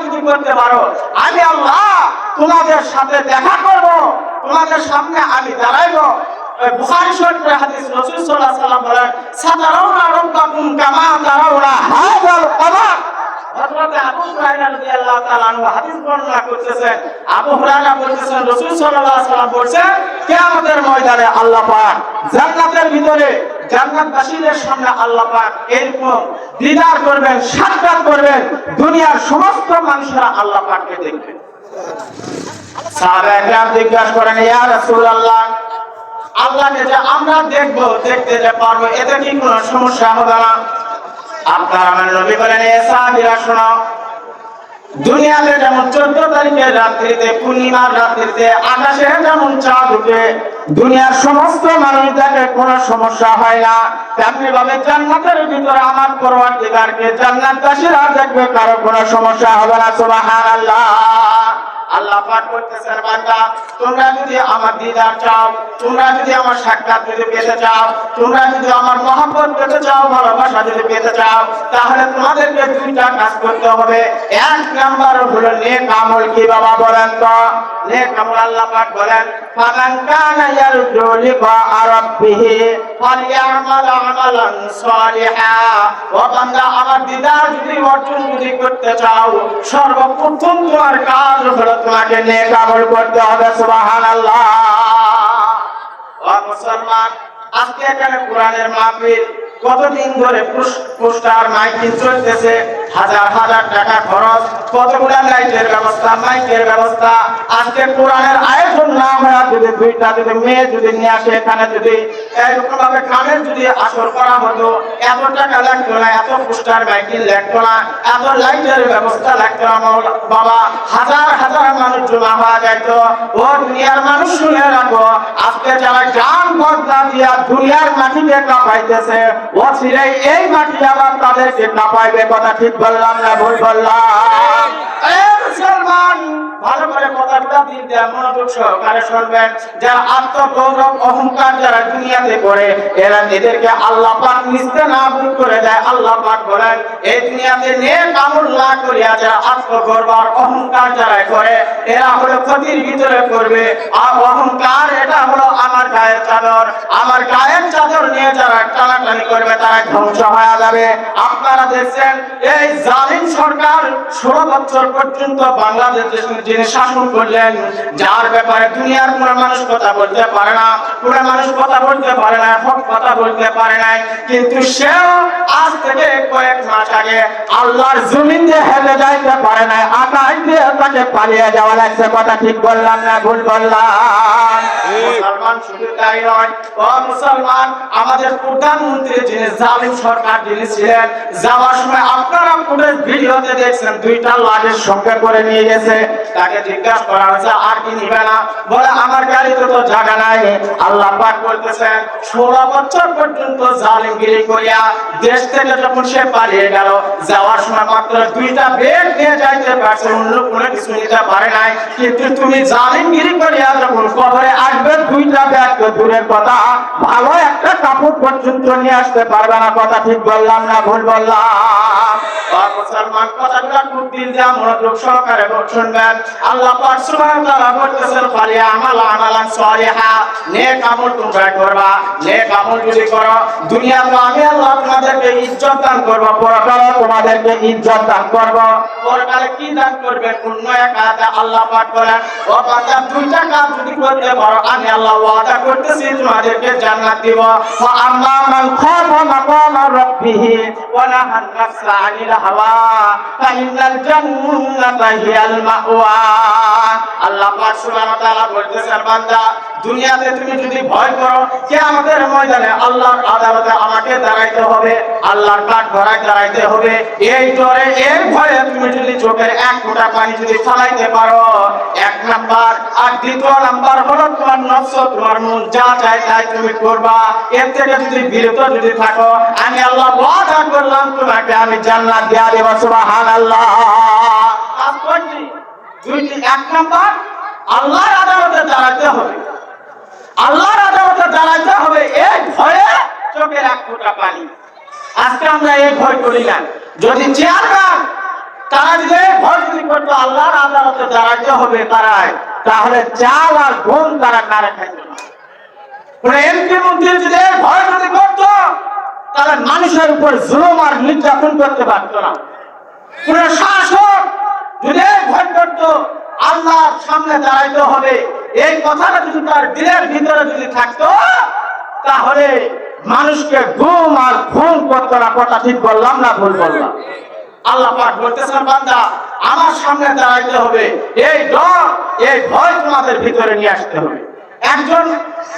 যদি করতে পারো, আমি আল্লাহ তোমাদের সাথে দেখা করব, তোমাদের সামনে আমি দাঁড়াইবো। বুখারী শরীফের হাদিস, রাসূল সাল্লাল্লাহু আলাইহি ওয়াসাল্লাম বলেন, সাতারাউনা রাব্বাকুম কামা তারাউনা হাযাল কমার। হযরত আবু হুরায়রা রাদিয়াল্লাহু তাআলা আনহু হাদিস বর্ণনা করতেছেন। আবু হুরায়রা বলতেছেন, রাসূল সাল্লাল্লাহু আলাইহি ওয়াসাল্লাম বলেছেন, কিয়ামতের ময়দানে আল্লাহ পাক জান্নাতের ভিতরে জান্নাতবাসীদের সামনে আল্লাহ পাক এরকম দিদার করবেন, সাক্ষাৎ করবেন, দুনিয়ার সমস্ত মানুষরা আল্লাহ পাককে দেখবে। সাহাবায়ে কেরাম জিজ্ঞাসা করেন, ইয়া রাসূলুল্লাহ, আল্লাহকে যে আমরা দেখবো, দেখতে যে পারবো, এতে কি কোনো সমস্যা হবে না? আপনার আমার নবী বলেন, এ সাহাবীরা শোনো, দুনিয়াতে যেমন 14 তারিখের রাত্রিতে, পূর্ণিমার রাত্রিতে আকাশে যেমন চাঁদ উঠে দুনিয়ার সমস্ত মানুষ দেখে কোনো সমস্যা হয় না, তেমনি ভাবে জান্নাতের ভিতরে আমার পরওয়ারদিগারকে জান্নাতবাসীরা দেখবে, কারো কোনো সমস্যা হবে না। সুবহানাল্লাহ। আল্লাহ পাক বলতেছেন, বান্দা তোমরা যদি আমার দিদার চাও, তোমরা যদি আমার সাক্ষাৎ যদি পেতে চাও, তোমরা যদি আমার মহব্বত পেতে চাও, ভালোবাসা যদি পেতে চাও, তাহলে তোমাদেরকে দুইটা কাজ করতে হবে। এক নাম্বার হলো নেক আমল। কি বাবা বলেন তো? নেক আমল আল্লাহ পাক বলেন, ফামান কানা ইয়ারজু লিকা রাব্বিহি ফালইআমাল আমালান সালিহা। ও বান্দা, আমার দিদার যদি অর্জন যদি করতে চাও, সর্বপ্রথম তোমার কাজ হলো তোমাকে নেক আমল করতে হবে। সুবহানাল্লাহ। ও মুসলমান, আজকে এখানে কোরআনের মাহফিল, কতদিন ধরে পোস্টার মাইকিং চলতেছে, হাজার হাজার টাকা খরচ, কতগুলা লাইটের ব্যবস্থা, মাইকের ব্যবস্থা। আজকে কোরআনের আয়োজন না হয় যদি দুইটা যদি মেয়ে যদি নিয়ে আসে, এখানে যদি এরকম ভাবে কানের যদি আসর করা হতো, এত টাকা লাগতো না, এত পোস্টার মাইকিং লাগতো না, এত লাইটের ব্যবস্থা লাগতো না বাবা। হাজার হাজার মানুষ জমা হওয়া যাইত। ও দুনিয়ার মানুষ শুনে রাখো, আজকে যারা গান বজনা দিয়া দুনিয়ার মাটিতে কাঁপাইতেছে, ও ছিঁড়ে এই মাটি আবার তাদেরকে কাঁপাইবে। কথা ঠিক বললাম না ভুল বললাম? মুসলমান, ভালো করে কথাটা দিন দেয়া মনোযোগ সহকারে শুনবেন। যারা আত্মগৌরব অহংকার যারা দুনিয়াতে করে, এরা এদেরকে আল্লাহ পাক নিস্তেনাবুদ করে দেয়। আল্লাহ পাক বলেন, এই দুনিয়াতে নেক আমল না করিয়া যারা আত্মগর্ব আর অহংকার যারা করে, এরা হলো ক্ষতির ভিতরে করবে। আর অহংকার এটা হলো আমার গায়ের চাদর, আমার গায়ের চাদর নিয়ে যারা টানাটানি করবে, তারা ধ্বংস হয়ে যাবে। আপনারা দেখছেন, এই জালিম সরকার 16 বছর পর্যন্ত বাংলাদেশ যিনি শাসন করলেন, যার ব্যাপারে দুনিয়ার কোনো মানুষ কথা বলতে পারে না, কোনো মানুষ কথা বলতে পারে না, হক কথা বলতে পারে না, কিন্তু সেও আজ থেকে কয়েক মাস আগে আল্লাহর জমিন দিয়ে হেলে যাইতে পারে না, আকাশ দিয়ে তাকে পালিয়ে যাওয়া লাগছে। কথা ঠিক বললাম না ভুল বললাম? মুসলমান শুধু তাই নয়, ও মুসলমান, আমাদের প্রধানমন্ত্রী যিনি জালিম সরকার যিনি ছিলেন, যাওয়ার সময় আপনারা ফুটেজ ভিডিওতে দেখছেন, দুইটা লাশের সঙ্গে করে নিয়ে গেছে। তাকে জিজ্ঞাসা করা হয়েছে, আর কি নিবে না? বলে, আমার গাড়িতে তো জায়গা নাই। আল্লাহ পাক বলতেছেন, 16 বছর পর্যন্ত জালিমগিরি করিয়া দেশ থেকে যখন সে পালিয়ে গেল, যাওয়ার সময় মাত্র 2টা বেড নিয়ে যাইতে পারছে, অন্য কোনো কিছু নিতে পারে নাই। কিন্তু তুমি জালিমগিরি করিয়া যখন কবরে আসবে, 2টা ব্যাগ তো দূরের কথা, ভালো একটা কাপড় পর্যন্ত নিয়ে আসতে পারবে না। কথা ঠিক বললাম না ভুল বললাম? মুসলমান, কথাগুলো খুব দিল দিয়ে মনোযোগ সহকারে শুনবেন। আল্লাহ পাক সুবহানাহু ওয়া তাআলা বলতেছেন, ফালিয়ামাল আমালান সালিহা। নেক আমল তোমরা করবা। নেক আমল যদি করো, দুনিয়াতে আমি আল্লাহ তোমাদেরকে ইজ্জত দান করব, পরকালে তোমাদেরকে ইজ্জত দান করব। পরকালে কি দান করবেন? অন্য এক আয়াতে আল্লাহ পাক বলেন, ও বান্দা, 2টা কাজ যদি করতে পারো, আমি আল্লাহ ওয়াদা করতেছি তোমাদেরকে জান্নাত দিব। ওয়া আম্মা মান খাফা মাকামা রাব্বিহি ওয়া নাহান নাফসা আনিল হাওয়া ফাইনাল জান্নাতা হিয়াল মাওয়া। আল্লাহ পাক সুবহানাহু ওয়া তাআলা বলতেছেন, বান্দা, দুনিয়াতে তুমি যদি ভয় করো, কিয়ামতের ময়দানে আল্লাহর আদালতে আমাকে দাঁড়াইতে হবে, আল্লাহর কাঠগড়ায় দাঁড়াইতে হবে, এই ডরে এই ভয়ে তুমি যদি চোখের এক ফোঁটা পানি যদি ফেলাইতে পারো, 1 নাম্বার। আর 2 নাম্বার হলো তোমার নফস, তোমার মন যা চায় তাই তুমি করবা। এর থেকে যদি বিরত যদি থাকো, আমি আল্লাহ ওয়াদা করলাম তোমাকে আমি জান্নাত দিয়ে দেব। সুবহানাল্লাহ। আর কোনটি? 2টি। 1 নাম্বার, আল্লাহর আদালতে দাঁড়াইতে হবে। আল্লাহর আদালতে দাঁড়াইতে হবে এই ভয়ে চোখের এক ফোঁটা পানি। আজকে আমরা এই ভয় করি না। যদি চেয়ারম্যান তারা যদি ভয় যদি করতো আল্লাহর আদালতে দাঁড়াইতে হবে তারাই, তাহলে চাল আর গম তারা কারে খাইতো না। এমপি মন্ত্রী যদি ভয় যদি করতো তাহলে মানুষের উপর জুলুম আর নির্যাতন করতে পারতো না। কোন শাসক যদি ভয় করতো আল্লাহর সামনে দাঁড়াইতে হবে, এই কথাটা যদি তার দিলের ভিতরে যদি থাকতো তাহলে মানুষকে গুম আর খুন করতো না। কথা ঠিক বললাম না ভুল বললাম? আল্লাহ পাক বলতেছেন বান্দা আমার সামনে দাঁড়াইতে হবে, এই ডর এই ভয় তোমাদের ভিতরে নিয়ে আসতে হবে। একজন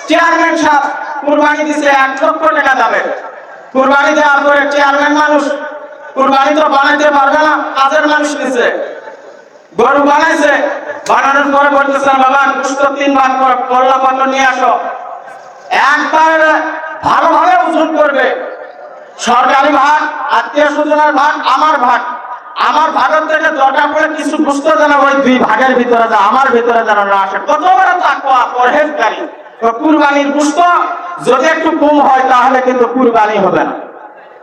চেয়ারম্যান সাহেব কুরবানি দিছে 1 লক্ষ টাকা যাবে। কুরবানি দেওয়ার পরে চেয়ারম্যান মানুষ কুরবানি তো বানাইতে পারবে না, কাজের মানুষ নিছে, গরু বানাইছে, বানানোর পরে বলতেছেন বাবা গোশত 3 ভাগ করে কল্লা পাত্র নিয়ে আসো, একবার ভালোভাবে ওজন করবে, সরকারি ভাগ, আত্মীয় স্বজনের ভাগ, আমার ভাগ, আমার ভাগের থেকে দরকার পড়ে কিছু গোশত যেন ওই 2 ভাগের ভিতরে যা আমার ভিতরে যেন না আসে। কত বড় তাকওয়া পরহেজগারি। তো কুরবানির গোশত যদি একটু কম হয় তাহলে কিন্তু কুরবানি হবে না।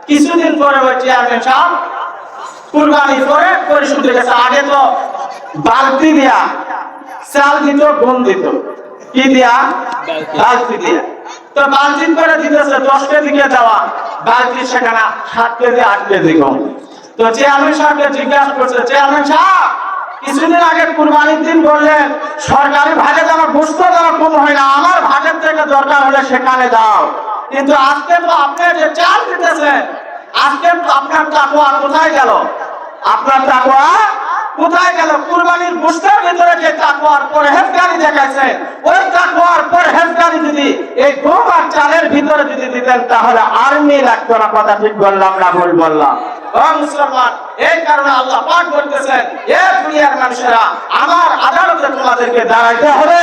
কিছুদিন পরে ওই চেয়ারম্যান সাহেব কুরবানি করে পরিশোধ হয়ে গেছে। আগে তো বালতি দিয়া চাল দিত, গম দিত, কি দিয়া? বালতি দিয়া। তো বালতি করে দিতেছে 10 কেজি দেওয়া, বালতি সেখানে 7 কেজি 8 কেজি গম। তো চেয়ারম্যান সাহেবকে জিজ্ঞাসা করছে, চেয়ারম্যান সাহেব কিছুদিন আগে কুরবানির দিন বললেন সরকারি ভাগে যেন গোশত যেন কম হয় না, আমার ভাগের থেকে দরকার হলে সেখানে দাও, কিন্তু আজকে তো আপনি যে চাল দিতেছেন, আজকে আপনার তাকওয়া কোথায় গেল? আপনার তাকওয়া কোথায় গেল? কুরবানির গোশতের ভিতরে যে তাকওয়ার পরহেজগারি দেখাইছে, ওই তাকওয়ার পরহেজগারি যদি এই গম আর চালের ভিতরে যদি দিতেন তাহলে আর্মি লাগতো না। কথা ঠিক বললাম না ভুল বললাম? ও মুসলমান, এই কারণে আল্লাহ পাক বলতেছেন এ দুনিয়ার মানুষেরা আমার আদালতে তোমাদেরকে দাঁড়াইতে হবে,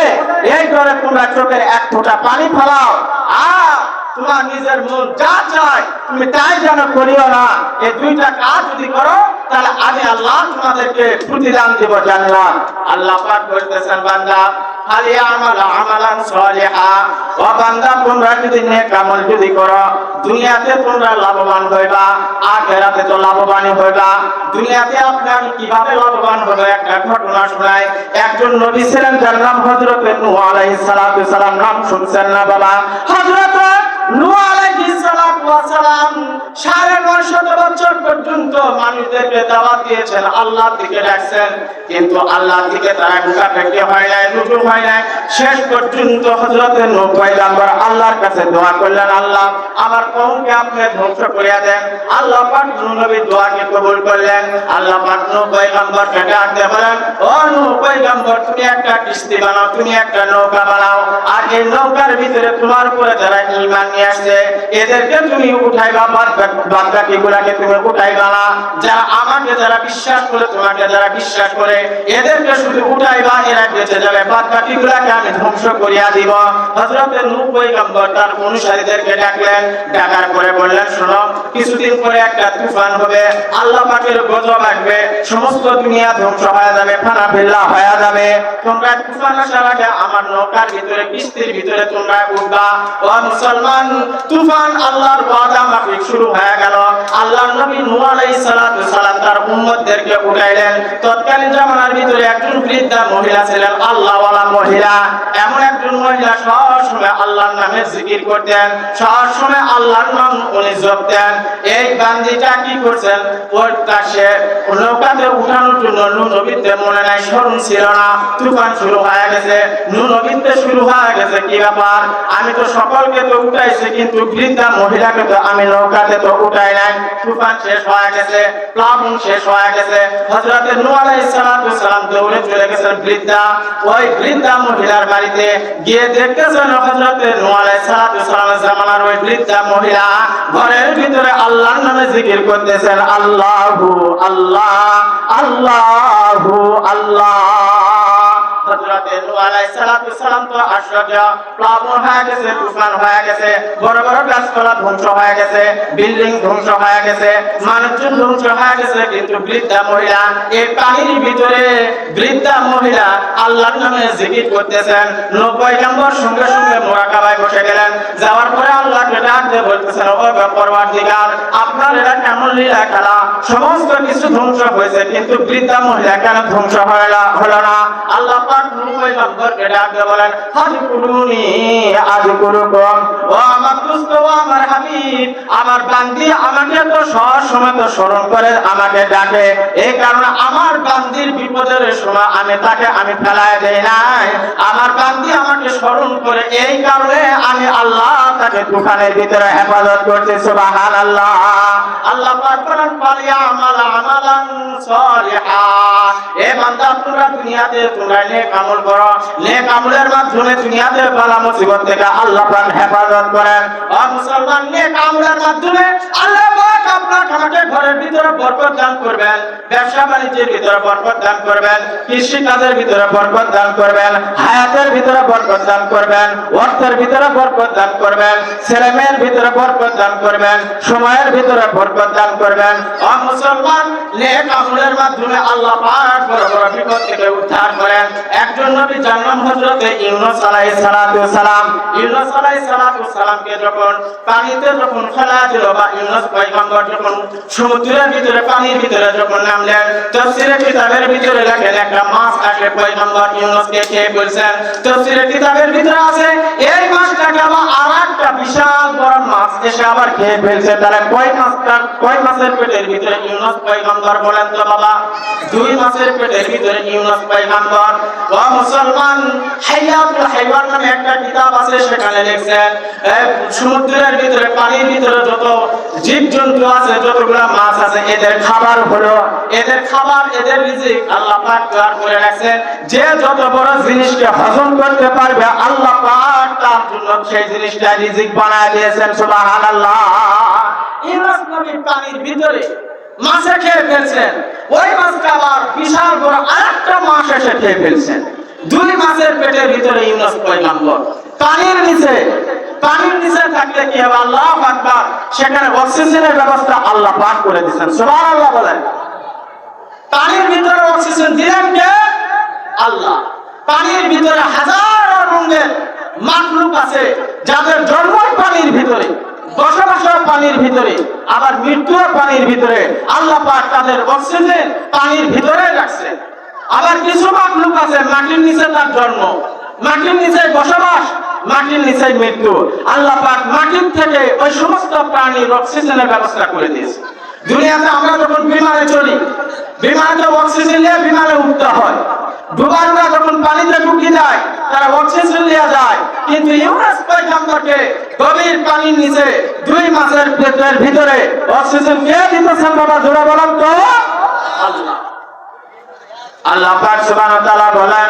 এই করে তোমরা চোখের 1 ফোঁটা পানি ফেলাও আর তোমার নিজের মন যা চায় তুমি তাই যেন করিও না। এই 2টা কাজ যদি করো তাহলে আমি আল্লাহ তোমাদেরকে প্রতিদান দেব জান্নাত। আল্লাহ পাক বলতেছেন বান্দা ফালিয়ামাল আমালান সালিহা, ও বান্দা তোমরা যদি নেক আমল যদি করো দুনিয়াতে তোমরা লাভবান হইবা, আখিরাতে তো লাভবানই হইবা। দুনিয়াতে আপনার কিভাবে লাভবান হবে একটা ঘটনা শোনাই। একজন নবী ছিলেন যার নাম হযরত নূহ আলাইহিস সালাতু সালাম। নাম শুনছেন না বাবা? হযরত নূহ আলাইহিস সালাতু সালাম 950 বছর পর্যন্ত মানুষদেরকে দাওয়াত দিয়েছেন, আল্লাহর দিকে ডাকছেন, কিন্তু আল্লাহর দিকে তারা মুখাপেক্ষি হয় নাই, রুজু হয় নাই। শেষ পর্যন্ত হযরত নূহ পয়গম্বর আল্লাহর কাছে দোয়া করলেন, আল্লাহ আমার কওমকে আপনি ধ্বংস করিয়া দেন। আল্লাহ পাক নূহ নবীর দোয়াকে কবুল করলেন। আল্লাহ পাক নূহ পয়গম্বরকে ডাক দিয়ে বলেন, ও নূহ পয়গম্বর তুমি একটা কিস্তি বানাও, তুমি একটা নৌকা বানাও, আর এই নৌকার ভিতরে তোমার উপরে যারা ঈমান নিয়ে আসছে এদেরকে তুমি উঠাইবা, বাদবাকি গুলাকে তুমি উঠাইবা না। যারা আমাকে যারা বিশ্বাস করে, তোমাকে যারা বিশ্বাস করে এদেরকে শুধু উঠাইবা, এরা বেঁচে যাবে, বাদবাকি গুলাকে আমি ধ্বংস করিয়া দিব। হযরত নূহ পয়গম্বর তার অনুসারীদেরকে ডাকলেন, ডাকার পরে বললেন শোনো কিছুদিন পরে একটা তুফান হবে, আল্লাহ পাকের গজব আসবে, সমস্ত দুনিয়া ধ্বংস হয়ে যাবে, ফানাফিল্লাহ হয়ে যাবে। তোমরা তুফান আসার আগে আমার নৌকার ভিতরে কিস্তির ভিতরে তোমরা উঠবা। ও মুসলমান, তুফান আল্লাহর ওয়াদা মাফিক শুরু হয়ে গেল। আল্লাহর নবী নূহ আলাইহিস সালাতু সালাম তার উম্মতদেরকে উঠাইলেন। তৎকালীন জামানার ভিতরে একজন বৃদ্ধা মহিলা ছিলেন, আল্লাহওয়ালা মহিলা। এমন একজন মহিলা সবসময় আল্লাহর নামে জিকির করতেন, সবসময় আল্লাহর নাম উনি জপতেন। এই বান্দিটা কি করছেন, ওর কাছে নৌকাতে উঠানোর জন্য নূহ নবীতে মনে নাই, স্মরণ ছিল না। তুফান শুরু হয়ে গেছে, নূহ নবীতে শুরু হয়ে গেছে, কি ব্যাপার আমি তো সকলকে তো উঠাইছি কিন্তু বৃদ্ধা মহিলাকে তো আমি নৌকাতে তো উঠাই নাই। তুফান শেষ হয়ে গেছে, প্লাবন শেষ হয়ে গেছে। হযরত নূহ আলাইহিস সালাতু সালাম দৌড়ে চলে গেছেন বৃদ্ধা, ওই বৃদ্ধা মহিলার বাড়িতে গিয়ে দেখতেছেন হযরত নূহ আলাইহিস সালাতু সালামের জামানার ওই বৃদ্ধা মহিলা ঘরের ভিতরে আল্লাহর নামে জিকির করতেছেন, আল্লাহু আল্লাহ আল্লাহু আল্লাহ। হযরত নূহ আলাইহিস সালাম তো আশ্চর্য, প্লাবন হয়ে গেছে, তুফান হয়ে গেছে, বড় বড় গাছপালা ধ্বংস হয়ে গেছে, বিল্ডিং ধ্বংস হয়ে গেছে, মানুষজন ধ্বংস হয়ে গেছে, কিন্তু বৃদ্ধা মহিলা এই পানির ভিতরে বৃদ্ধা মহিলা আল্লাহর নামে জিকির করতেছেন। 90 নম্বর সঙ্গে সঙ্গে মুরাকাবায় বসে গেলেন। যাওয়ার পরে আল্লাহকে ডাক দিয়ে বলতেছেন, ও পরওয়ারদিগার, আপনার এটা কেমন লীলা খেলা, সমস্ত কিছু ধ্বংস হয়েছে কিন্তু বৃদ্ধা মহিলা কেন ধ্বংস হলো না? আল্লাহ পাক 90 নম্বরকে ডাক দিয়ে বলেন, হাজকুরুনি আযকুরুকুম, ও আমার দোস্ত, ও আমার হাবিব, আমার বান্দি আমাকে তো সব সময় তো স্মরণ করে, আমাকে ডাকে, এই কারণে আমার বান্দির বিপদের সময় আমি ফেলায় দেই নাই। আমার বান্দি আমাকে স্মরণ করে, এই কারণে আমি আল্লাহ তাকে তুফানের ভিতরে হেফাজত করছি। সুবহানাল্লাহ। আল্লাহ পাক বলেন, ফালিয়ামাল আমালান সালিহা, এ বান্দা তোমরা দুনিয়াতে তোমরা নেক আমল করো, নেক আমলের মাধ্যমে দুনিয়াতে বালা মুসিবত থেকে আল্লাহ পাক হেফাজত করেন। ও মুসলমান, নেক আমলের মাধ্যমে আল্লাহ পাক আপনাকে আমাকে ঘরের ভিতরে বরকত দান করবেন, ব্যবসা বাণিজ্যের ভিতরে বরকত দান করবেন, কৃষি কাজের ভিতরে বরকত দান করবেন, হায়াতের ভিতরে বরকত দান করবেন, অর্থের ভিতরে বরকত দান করবেন, ছেলে মেয়ের ভিতরে বরকত দান করবেন, সময়ের ভিতরে বরকত দান করবেন। ও মুসলমান, নেক আমলের মাধ্যমে আল্লাহ পাক বড় বড় বিপদ থেকে উদ্ধার করেন। একজন নবী যার নাম হযরত ইউনূস আলাইহিস সালাম, ইউনূস আলাইহিস সালামকে যখন পানিতে যখন ফেলা দিল, বা ইউনূস পয়গম্বর যখন সমুদ্রের ভিতরে পানির ভিতরে যখন নামলেন, তাফসীরের কিতাবের ভিতরে লেখেন একটা মাছ আসে পয়গম্বর ইউনূসকে খেয়ে ফেলছেন। তাফসীরের কিতাবের ভিতরে আছে এই মাছটাকে আবার আরেকটা বিশাল বড় মাছ এসে আবার খেয়ে ফেলছে। তাহলে কয় মাছের পেটের ভিতরে ইউনূস পয়গম্বর? বলেন তো বাবা, 2 মাছের পেটের ভিতরে ইউনূস পয়গম্বর। ও মুসলমান, হায়াতুল হাইওয়ান নামে একটা কিতাব আছে, সেখানে লিখছেন সমুদ্রের ভিতরে পানির ভিতরে যত জীবজন্তু আছে, যতগুলা মাছ আছে, এদের খাবার হলো, এদের খাবার, এদের রিজিক আল্লাহ পাক তৈরি করে রাখছেন। যে যত বড় জিনিসকে হজম করতে পারবে আল্লাহ পাক তার জন্য সেই জিনিসটা রিজিক বানায় দিয়েছেন। সুবহানাল্লাহ। ইউনূস নবী পানির ভিতরে মাছে খেয়ে ফেলছেন, ওই মাছটা আবার বিশাল বড় আরেকটা মাছ এসে খেয়ে ফেলছেন। 2 মাছের পেটের ভিতরে ইউনূস পয়গম্বর। পানির নিচে থাকলে কি হবে? আল্লাহু আকবার, সেখানে অক্সিজেনের ব্যবস্থা আল্লাহ পাক করে দিয়েছেন। সুবহানাল্লাহ বলেন। পানির ভিতরে অক্সিজেন দিলেন কে? আল্লাহ। পানির ভিতরে হাজারো রঙের মাখলুক আছে, যাদের জন্ম পানির ভিতরে, বসবাসও পানির ভিতরে, আবার মৃত্যুও পানির ভিতরে। আল্লাহ পাক তাদের অক্সিজেন পানির ভিতরে রাখছেন। আবার কিছু মাখলুক আছে মাটির নিচে তার জন্ম, মাটির নিচে বসবাস, মাটির নিচে মৃত্যু। আল্লাহ পাক মাটির থেকে ওই সমস্ত প্রাণীর অক্সিজেনের ব্যবস্থা করে দিয়েছে। দুনিয়াতে আমরা যখন বিমানে চলি, বিমানে অক্সিজেন নিয়ে বিমানে উঠতে হয়। ডুবারুরা যখন পানিতে ঢুকে যায়, তারা অক্সিজেন নিয়ে যায়। কিন্তু ইউনূস পয়গম্বরকে গভীর পানির নিচে 2 মাছের পেটের ভিতরে অক্সিজেন কে দিতেছেন? বাবা জোরে বলেন তো। আল্লাহ। আল্লাহ পাক সুবহানাহু ওয়া তাআলা বলেন,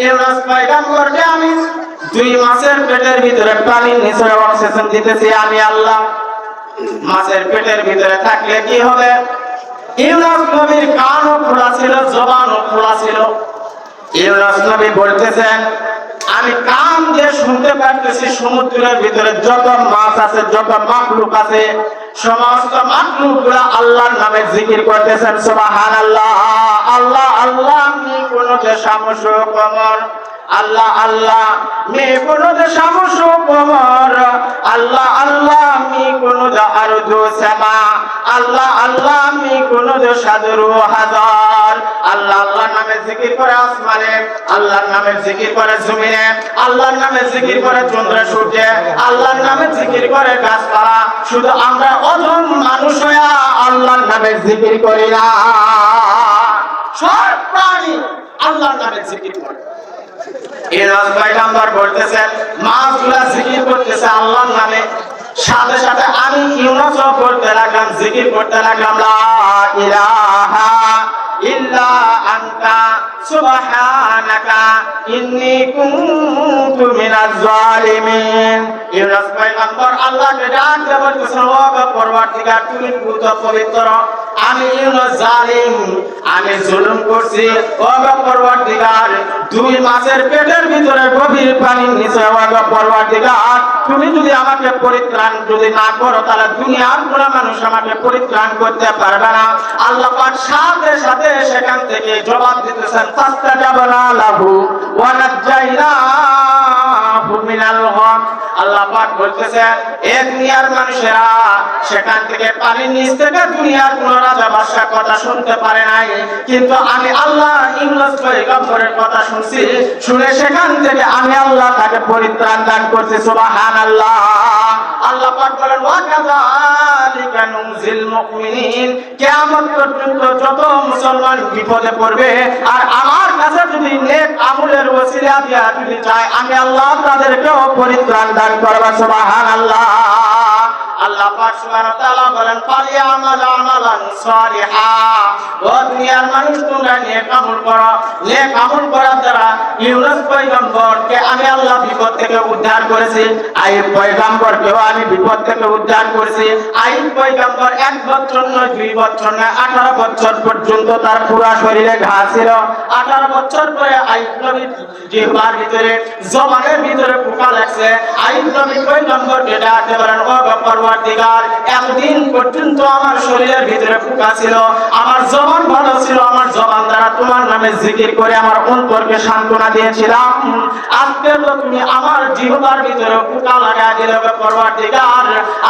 ইউনূস পয়গম্বরকে আমি 2 মাছের পেটের ভিতরে পানির নিচে অক্সিজেন দিতেছি আমি আল্লাহ। মাছের পেটের ভিতরে থাকলে কি হবে? ইউনূস নবীর কানও খোলা ছিল, জবানও খোলা ছিল। ইউনূস নবী বলতেছেন, আমি কান দিয়ে শুনতে পারতেছি সমুদ্রের ভিতরে যত মাছ আছে, যত মাখলুক আছে, সমস্ত মাখলুকগুলা আল্লাহর নামে জিকির করতেছেন। সুবহানাল্লাহ। আল্লাহ আল্লাহ মি কোনো দেশামশো কমর, আল্লাহ আল্লাহ মি কোনো দেশামশো কমর, আল্লাহ আল্লাহ মি কোনো আরদু সামা, আল্লাহ আল্লাহ মি কোনো সাদরু হাজার। আল্লাহ আল্লাহর নামে জিকির করে আসমানে, আল্লাহর নামে জিকির করে জমিনে, আল্লাহর নামে জিকির করে চন্দ্র সূর্যে, আল্লাহর নামে জিকির করে গাছপালা। শুধু আমরা অজন মানুষ হইয়া আল্লাহর নামে জিকির করি না, সব প্রাণী আল্লাহর নামে জিকির করে। ইউনূস পয়গম্বর বলতেছেন, মাছগুলা জিকির করতেছে আল্লাহর নামে, সাথে সাথে আমি ইউনূসও করতে লাগলাম, জিকির করতে লাগলাম, লা ইলাহা ইল্লা আনতা সুবহানাকা ইন্নী কুনতু মিনাজ জালিমিন। ইউনূস পয়গম্বর আল্লাহকে ডাক দিয়ে বলতেছেন, ও পরওয়ারদিগার তুমি পূত পবিত্র, আমি ইউনূস জালিম, আমি জুলুম করছি। ও পরওয়ারদিগার, 2 মাসের পেটের ভিতরে গভীর পানির নিচে, ও পরওয়ারদিগার তুমি যদি আমাকে পরিত্রাণ যদি না করো তাহলে দুনিয়ার কোনো মানুষ আমাকে পরিত্রাণ করতে পারবে না। আল্লাহ পাক সাথে সাথে সেখান থেকে জবাব দিতেছেন, ফাস্তাজাবনা লাহু ওয়া নাজাইনাহু মিনাল গাম। আল্লাহ পাক বলতেছেন, এ দুনিয়ার মানুষেরা সেখান থেকে পানির নিচ থেকে দুনিয়ার কোন রাজা বাদশার কথা শুনতে পারে নাই, কিন্তু আমি আল্লাহ ইউনূস পয়গম্বরের কথা শুনছি, শুনে সেখান থেকে আমি আল্লাহ তাকে পরিত্রাণ দান করছি। সুবহানাল্লাহ। আল্লাহ পাক বলেন, ওয়া কাযালিকা নুনজিল মুমিনিন, কিয়ামত পর্যন্ত যত মুসলমান বিপদে পড়বে আর আমার কাছে যদি নেক আমলের ওসিলা দিয়া যদি চায়, আমি আল্লাহ তাদেরকেও পরিত্রাণ দান করব। সুবহানাল্লাহ। আল্লাহ পাক সুবহানাহু ওয়া তাআলা বলেন, ফালিয়ামাল আমালান সালিহা, ও দুনিয়ার মানুষ তোমরা নেক আমল করো। নেক আমল করার দ্বারা ইউনূস পয়গম্বরকে আমি আল্লাহ বিপদ থেকে উদ্ধার করেছি, আইয়ুব পয়গম্বরকেও আমি বিপদ থেকে উদ্ধার করেছি। আইয়ুব পয়গম্বর 1 বছর নয় 2 বছর নয় 18 বছর পর্যন্ত তার পুরো শরীরে ঘা ছিল। 18 বছর পরে আইয়ুব নবীর জিহ্বার ভিতরে জবানের ভিতরে পোকা লাগছে। আইয়ুব নবী পয়গম্বরকে ডাকতে বলেন, ও পরওয়ারদিগার, এতদিন পর্যন্ত আমার শরীরের ভিতরে পোকা ছিল, আমার জবান ভালো ছিল, আমার জবান দ্বারা তোমার নামে জিকির করে আমার অন্তরকে সান্ত্বনা দিয়েছিলাম, আজকে তো তুমি আমার জিহ্বার ভিতরে পোকা লাগাই দিলে। পরওয়ারদিগার,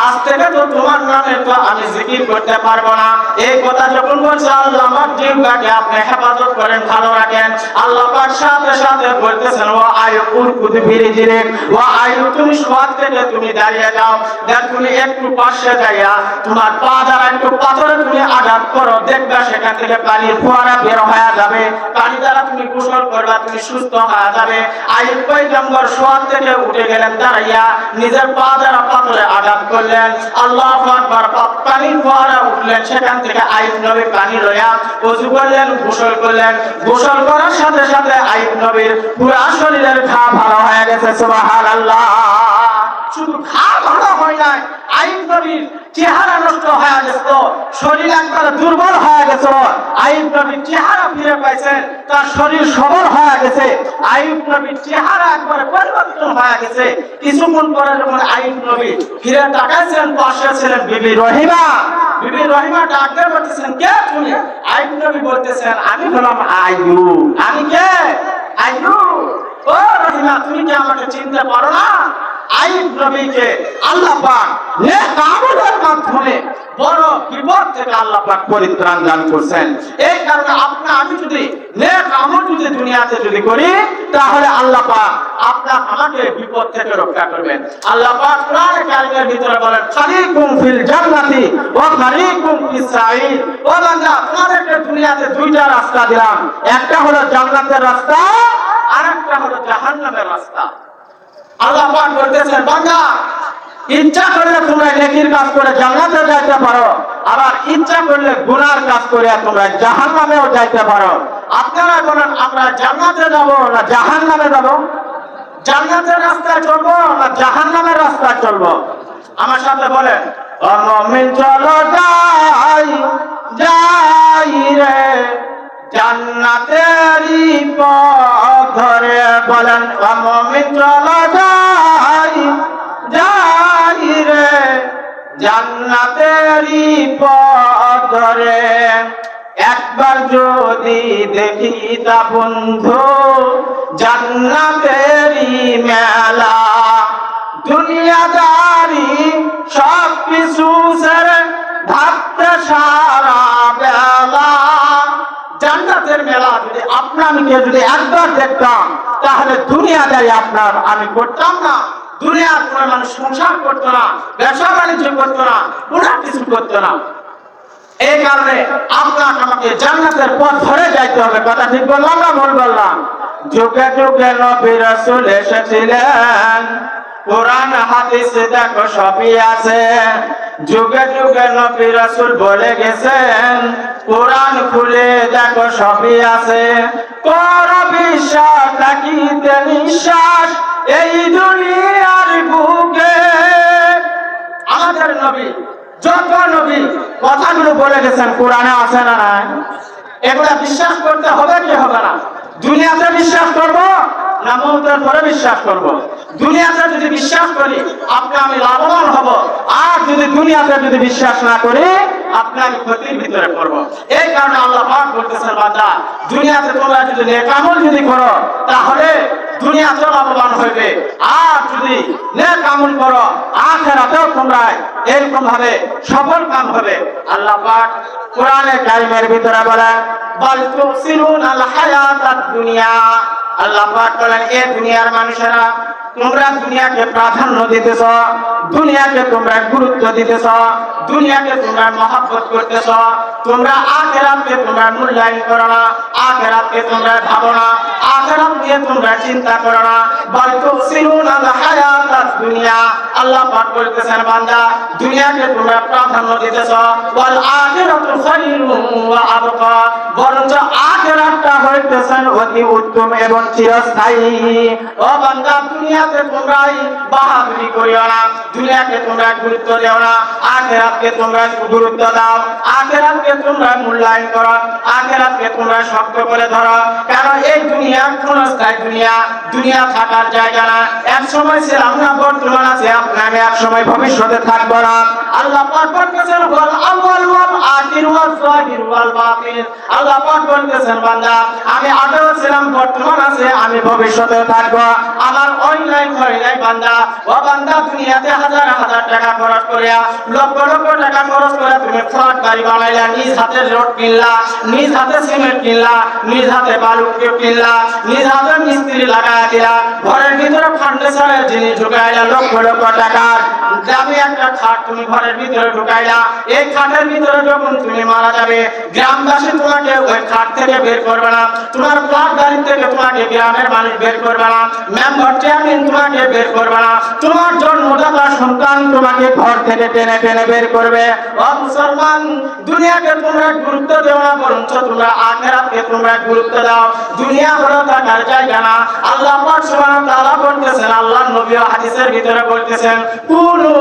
আজ থেকে তো তোমার নামে তো আমি জিকির করতে পারবো না। এই কথা যখন বলছে, আল্লাহ আমার জিহ্বাকে আপনি হেফাজত করেন, ভালো রাখেন। আল্লাহ পাক সাথে সাথে বলতেছেন, ও আইয়ুব উরকুদ বিরিজলিক, ও আইয়ুব তুমি শোয়ার থেকে তুমি দাঁড়িয়ে যাও, দেখ তুমি একটু পাশে যাইয়া তোমার পা দ্বারা একটু পাথরে তুমি আঘাত করো, দেখবা সেখান থেকে পানির ফোয়ারা বের হয়ে যাবে, পানি দ্বারা তুমি গোসল করবা, তুমি সুস্থ হয়ে যাবে। আইয়ুব পয়গম্বর শোয়ার থেকে উঠে গেলেন, দাঁড়াইয়া নিজের পা দ্বারা পাথরে আঘাত করলেন, আল্লাহু আকবার, পানির ফোয়ারা উঠলেন, সেখান থেকে আইয়ুব নবী পানি লইয়া ওযু করলেন, গোসল করলেন। গোসল করার সাথে সাথে আইয়ুব নবীর পুরো শরীরের ঘা ভালো হয়ে গেছে। সুবহানাল্লাহ। শুধু ঘা ভালো হয় নাই, আইয়ুব নবীর চেহারা নষ্ট হয়ে গেছে, শরীর একবার দুর্বল হয়ে গেছে। আইয়ুব নবীর চেহারা ফিরে পাইছেন, তার শরীর সবল হয়ে গেছে। আইয়ুব নবীর চেহারা একবার পরিবর্তন হয়ে গেছে। কিছুক্ষণ পরে যখন আইয়ুব নবী ফিরে তাকাইছেন, পাশে ছিলেন বিবি রহিমা। বিবি রহিমা ডাক দিয়ে বলতেছেন, কে তুমি? আইয়ুব নবী বলতেছেন, আমি হলাম আইয়ুব। আমি কে? আইয়ুব। ও রহিমা, তুমি কি আমাকে চিনতে পারো না? আইয়ুব নবীকে আল্লাহ পাক নেক আমলের মাধ্যমে বড় বিপদ থেকে আল্লাহ পাক পরিত্রাণ দান করছেন। এই কারণে আমি যদি নেক আমল যদি দুনিয়াতে যদি করি, তাহলে আল্লাহ পাক আমাকে বিপদ থেকে রক্ষা করবেন। আল্লাহ পাক কোরআনে কারিমের ভিতরে বলেন, ফারিকুম ফিল জান্নাতি ওয়া ফারিকুম ফিস সাঈর। ও বান্দা, তোমাদেরকে দুনিয়াতে 2টা রাস্তা দিলাম, একটা হলো জান্নাতের রাস্তা, আরেকটা হলো জাহান্নামের রাস্তা। আল্লাহ পাক বলতেছেন, বান্দা, ইচ্ছা করলে তোমরা নেকির কাজ করে জান্নাতে যাইতে পারো, আবার ইচ্ছা করলে গুনার কাজ করে তোমরা জাহান্নামেও যাইতে পারো। আপনারা বলেন, আমরা জান্নাতে যাব না জাহান্নামে যাব? জান্নাতের রাস্তায় চলবো না জাহান্নামের রাস্তায় চলবো? আমার সাথে বলেন, ও মুমিন চলো যাই যাই রে জান্নাতেরই পথ ধরে। বলেন, ও মুমিন চলো যাই যাই রে জান্নাতেরই পথ ধরে। একবার যদি দেখি তা বন্ধু জান্নাতেরই মেলা, দুনিয়াদারি সব কিছু ছেড়ে ভাবতে সারা বেলা। জান্নাতের মেলা যদি আপনাকে যদি একবার দেখতাম, তাহলে দুনিয়াদারি আমি করতাম না। দুনিয়ার কোনো মানুষ সংসার করতো না, ব্যবসা বাণিজ্য করতো না, কোনো কিছু করতো না। এই কারণে আমাকে জান্নাতের পথ ধরে যাইতে হবে। কথা ঠিক বললাম না ভুল বললাম? যুগে যুগে নবী রাসূল এসেছিলেন, কোরআন হাদিস দেখো সবই আছে, যুগে যুগে নবী রাসূল বলে গেছেন, কোরআন খুলে দেখো সবই আছে। কর বিশ্বাস থাকিতে নিঃশ্বাস এই দুনিয়ার বুকে। আমাদের নবী যত নবী কথাগুলো বলে গেছেন কোরআনে আছে না নাই? এগুলা বিশ্বাস করতে হবে কি হবে না? দুনিয়াতে বিশ্বাস করব না মওতের পরে বিশ্বাস করব? দুনিয়াতে যদি বিশ্বাস করি আপনি আমি লাভবান হব, আর যদি দুনিয়াতে যদি বিশ্বাস না করি আপনি আমি ক্ষতির ভিতরে পড়ব। এই কারণে আল্লাহ পাক বলতেছেন, বান্দা দুনিয়াতে তোমরা যদি নেক আমল যদি করো তাহলে দুনিয়াতে লাভবান হইবে, আর যদি নেক আমল করো আখিরাতেও তোমরা এরকম ভাবে সফল কাম হবে। আল্লাহ পাক কোরআনে কারিমের ভিতরে বলেন, বাল তুসিরুনাল হায়াতাদ দুনিয়া। আল্লাহ পাক বলেন, এই দুনিয়ার মানুষেরা তোমরা দুনিয়াকে প্রাধান্য দিতেছ, দুনিয়াকে তোমরা গুরুত্ব দিতেছ, দুনিয়াকে তোমরা মহব্বত করতেছ, তোমরা আখিরাতকে তোমরা মূল্যায়ন করো না, আখিরাতকে তোমরা ভাবো না, আখিরাত নিয়ে তোমরা চিন্তা করো না। বাল তুসিরুনাল হায়াতাদ দুনিয়া। আল্লাহ পাক বলতেছেন, বান্দা দুনিয়াকে তোমরা প্রাধান্য দিতেছ, ওয়াল আখিরাতু খায়রুন ওয়া আবকা। বরঞ্চ আখিরাতটা হইতেছেন অতি উত্তম এবং চিরস্থায়ী। ও বান্দা দুনিয়াতে তোমরাই বাহাদুরি করিও না, দুনিয়াকে তোমরা গুরুত্ব দেও না, আখিরাতকে তোমরা গুরুত্ব দাও, আখিরাতকে তোমরা মূল্যায়ন করো, আখিরাতকে তোমরা শক্ত করে ধরো। কারণ এই দুনিয়া ক্ষণস্থায়ী দুনিয়া, দুনিয়া থাকার জায়গা না। এক সময় ছিলাম না, বর্তমান আছে, আমি এক সময় ভবিষ্যতে থাকবো না। আল্লাহ পাক বলতেছেন, ওয়াল আউয়াল ওয়াল আখির ওয়াল যাহির ওয়াল বাতিন। আল্লাহ পাক বলতেছেন, বান্দা আমি আগেও ছিলাম, বর্তমান আছে, আমি ভবিষ্যতে থাকবো। আমার অনলাইন হয় নাই বান্দা। ও বান্দা দুনিয়াতে হাজার হাজার টাকা খরচ করিয়া, লক্ষ লক্ষ টাকা খরচ করে তুমি ফ্ল্যাট বাড়ি বানাইলা, নিজ হাতে রড কিনলা, নিজ হাতে সিমেন্ট কিনলা, নিজ হাতে বালু কিনলা, নিজ হাতে মিস্ত্রি লাগাইয়া দিলা, ঘরের ভিতরে ফার্নিচারের জিনিস ঢুকাইলা, লক্ষ লক্ষ টাকার দামি একটা খাট তুমি ঘরের ভিতরে ঢুকাইলা। এই খাটের ভিতরে যখন তুমি মারা যাবে, গ্রামবাসী তোমাকে ওই খাট থেকে বের করবে না, তোমার ফ্ল্যাট বাড়ি থেকে তোমাকে গ্রামের মানুষ বের করবে না, মেম্বার চেয়ারম্যান তোমাকে বের করবে না, তোমার জন্মদাতা সন্তান তোমাকে ঘর থেকে টেনে টেনে বের করবে। ও মুসলমান, দুনিয়াকে তোমরা গুরুত্ব দেও না, বরঞ্চ তোমরা আখিরাতকে তোমরা গুরুত্ব দাও। দুনিয়া হলো থাকার জায়গা না। আল্লাহ পাক সুবহানাহু ওয়া তাআলা বলতেছেন, আল্লাহর নবী হাদিসের ভিতরে বলতেছেন, কুনু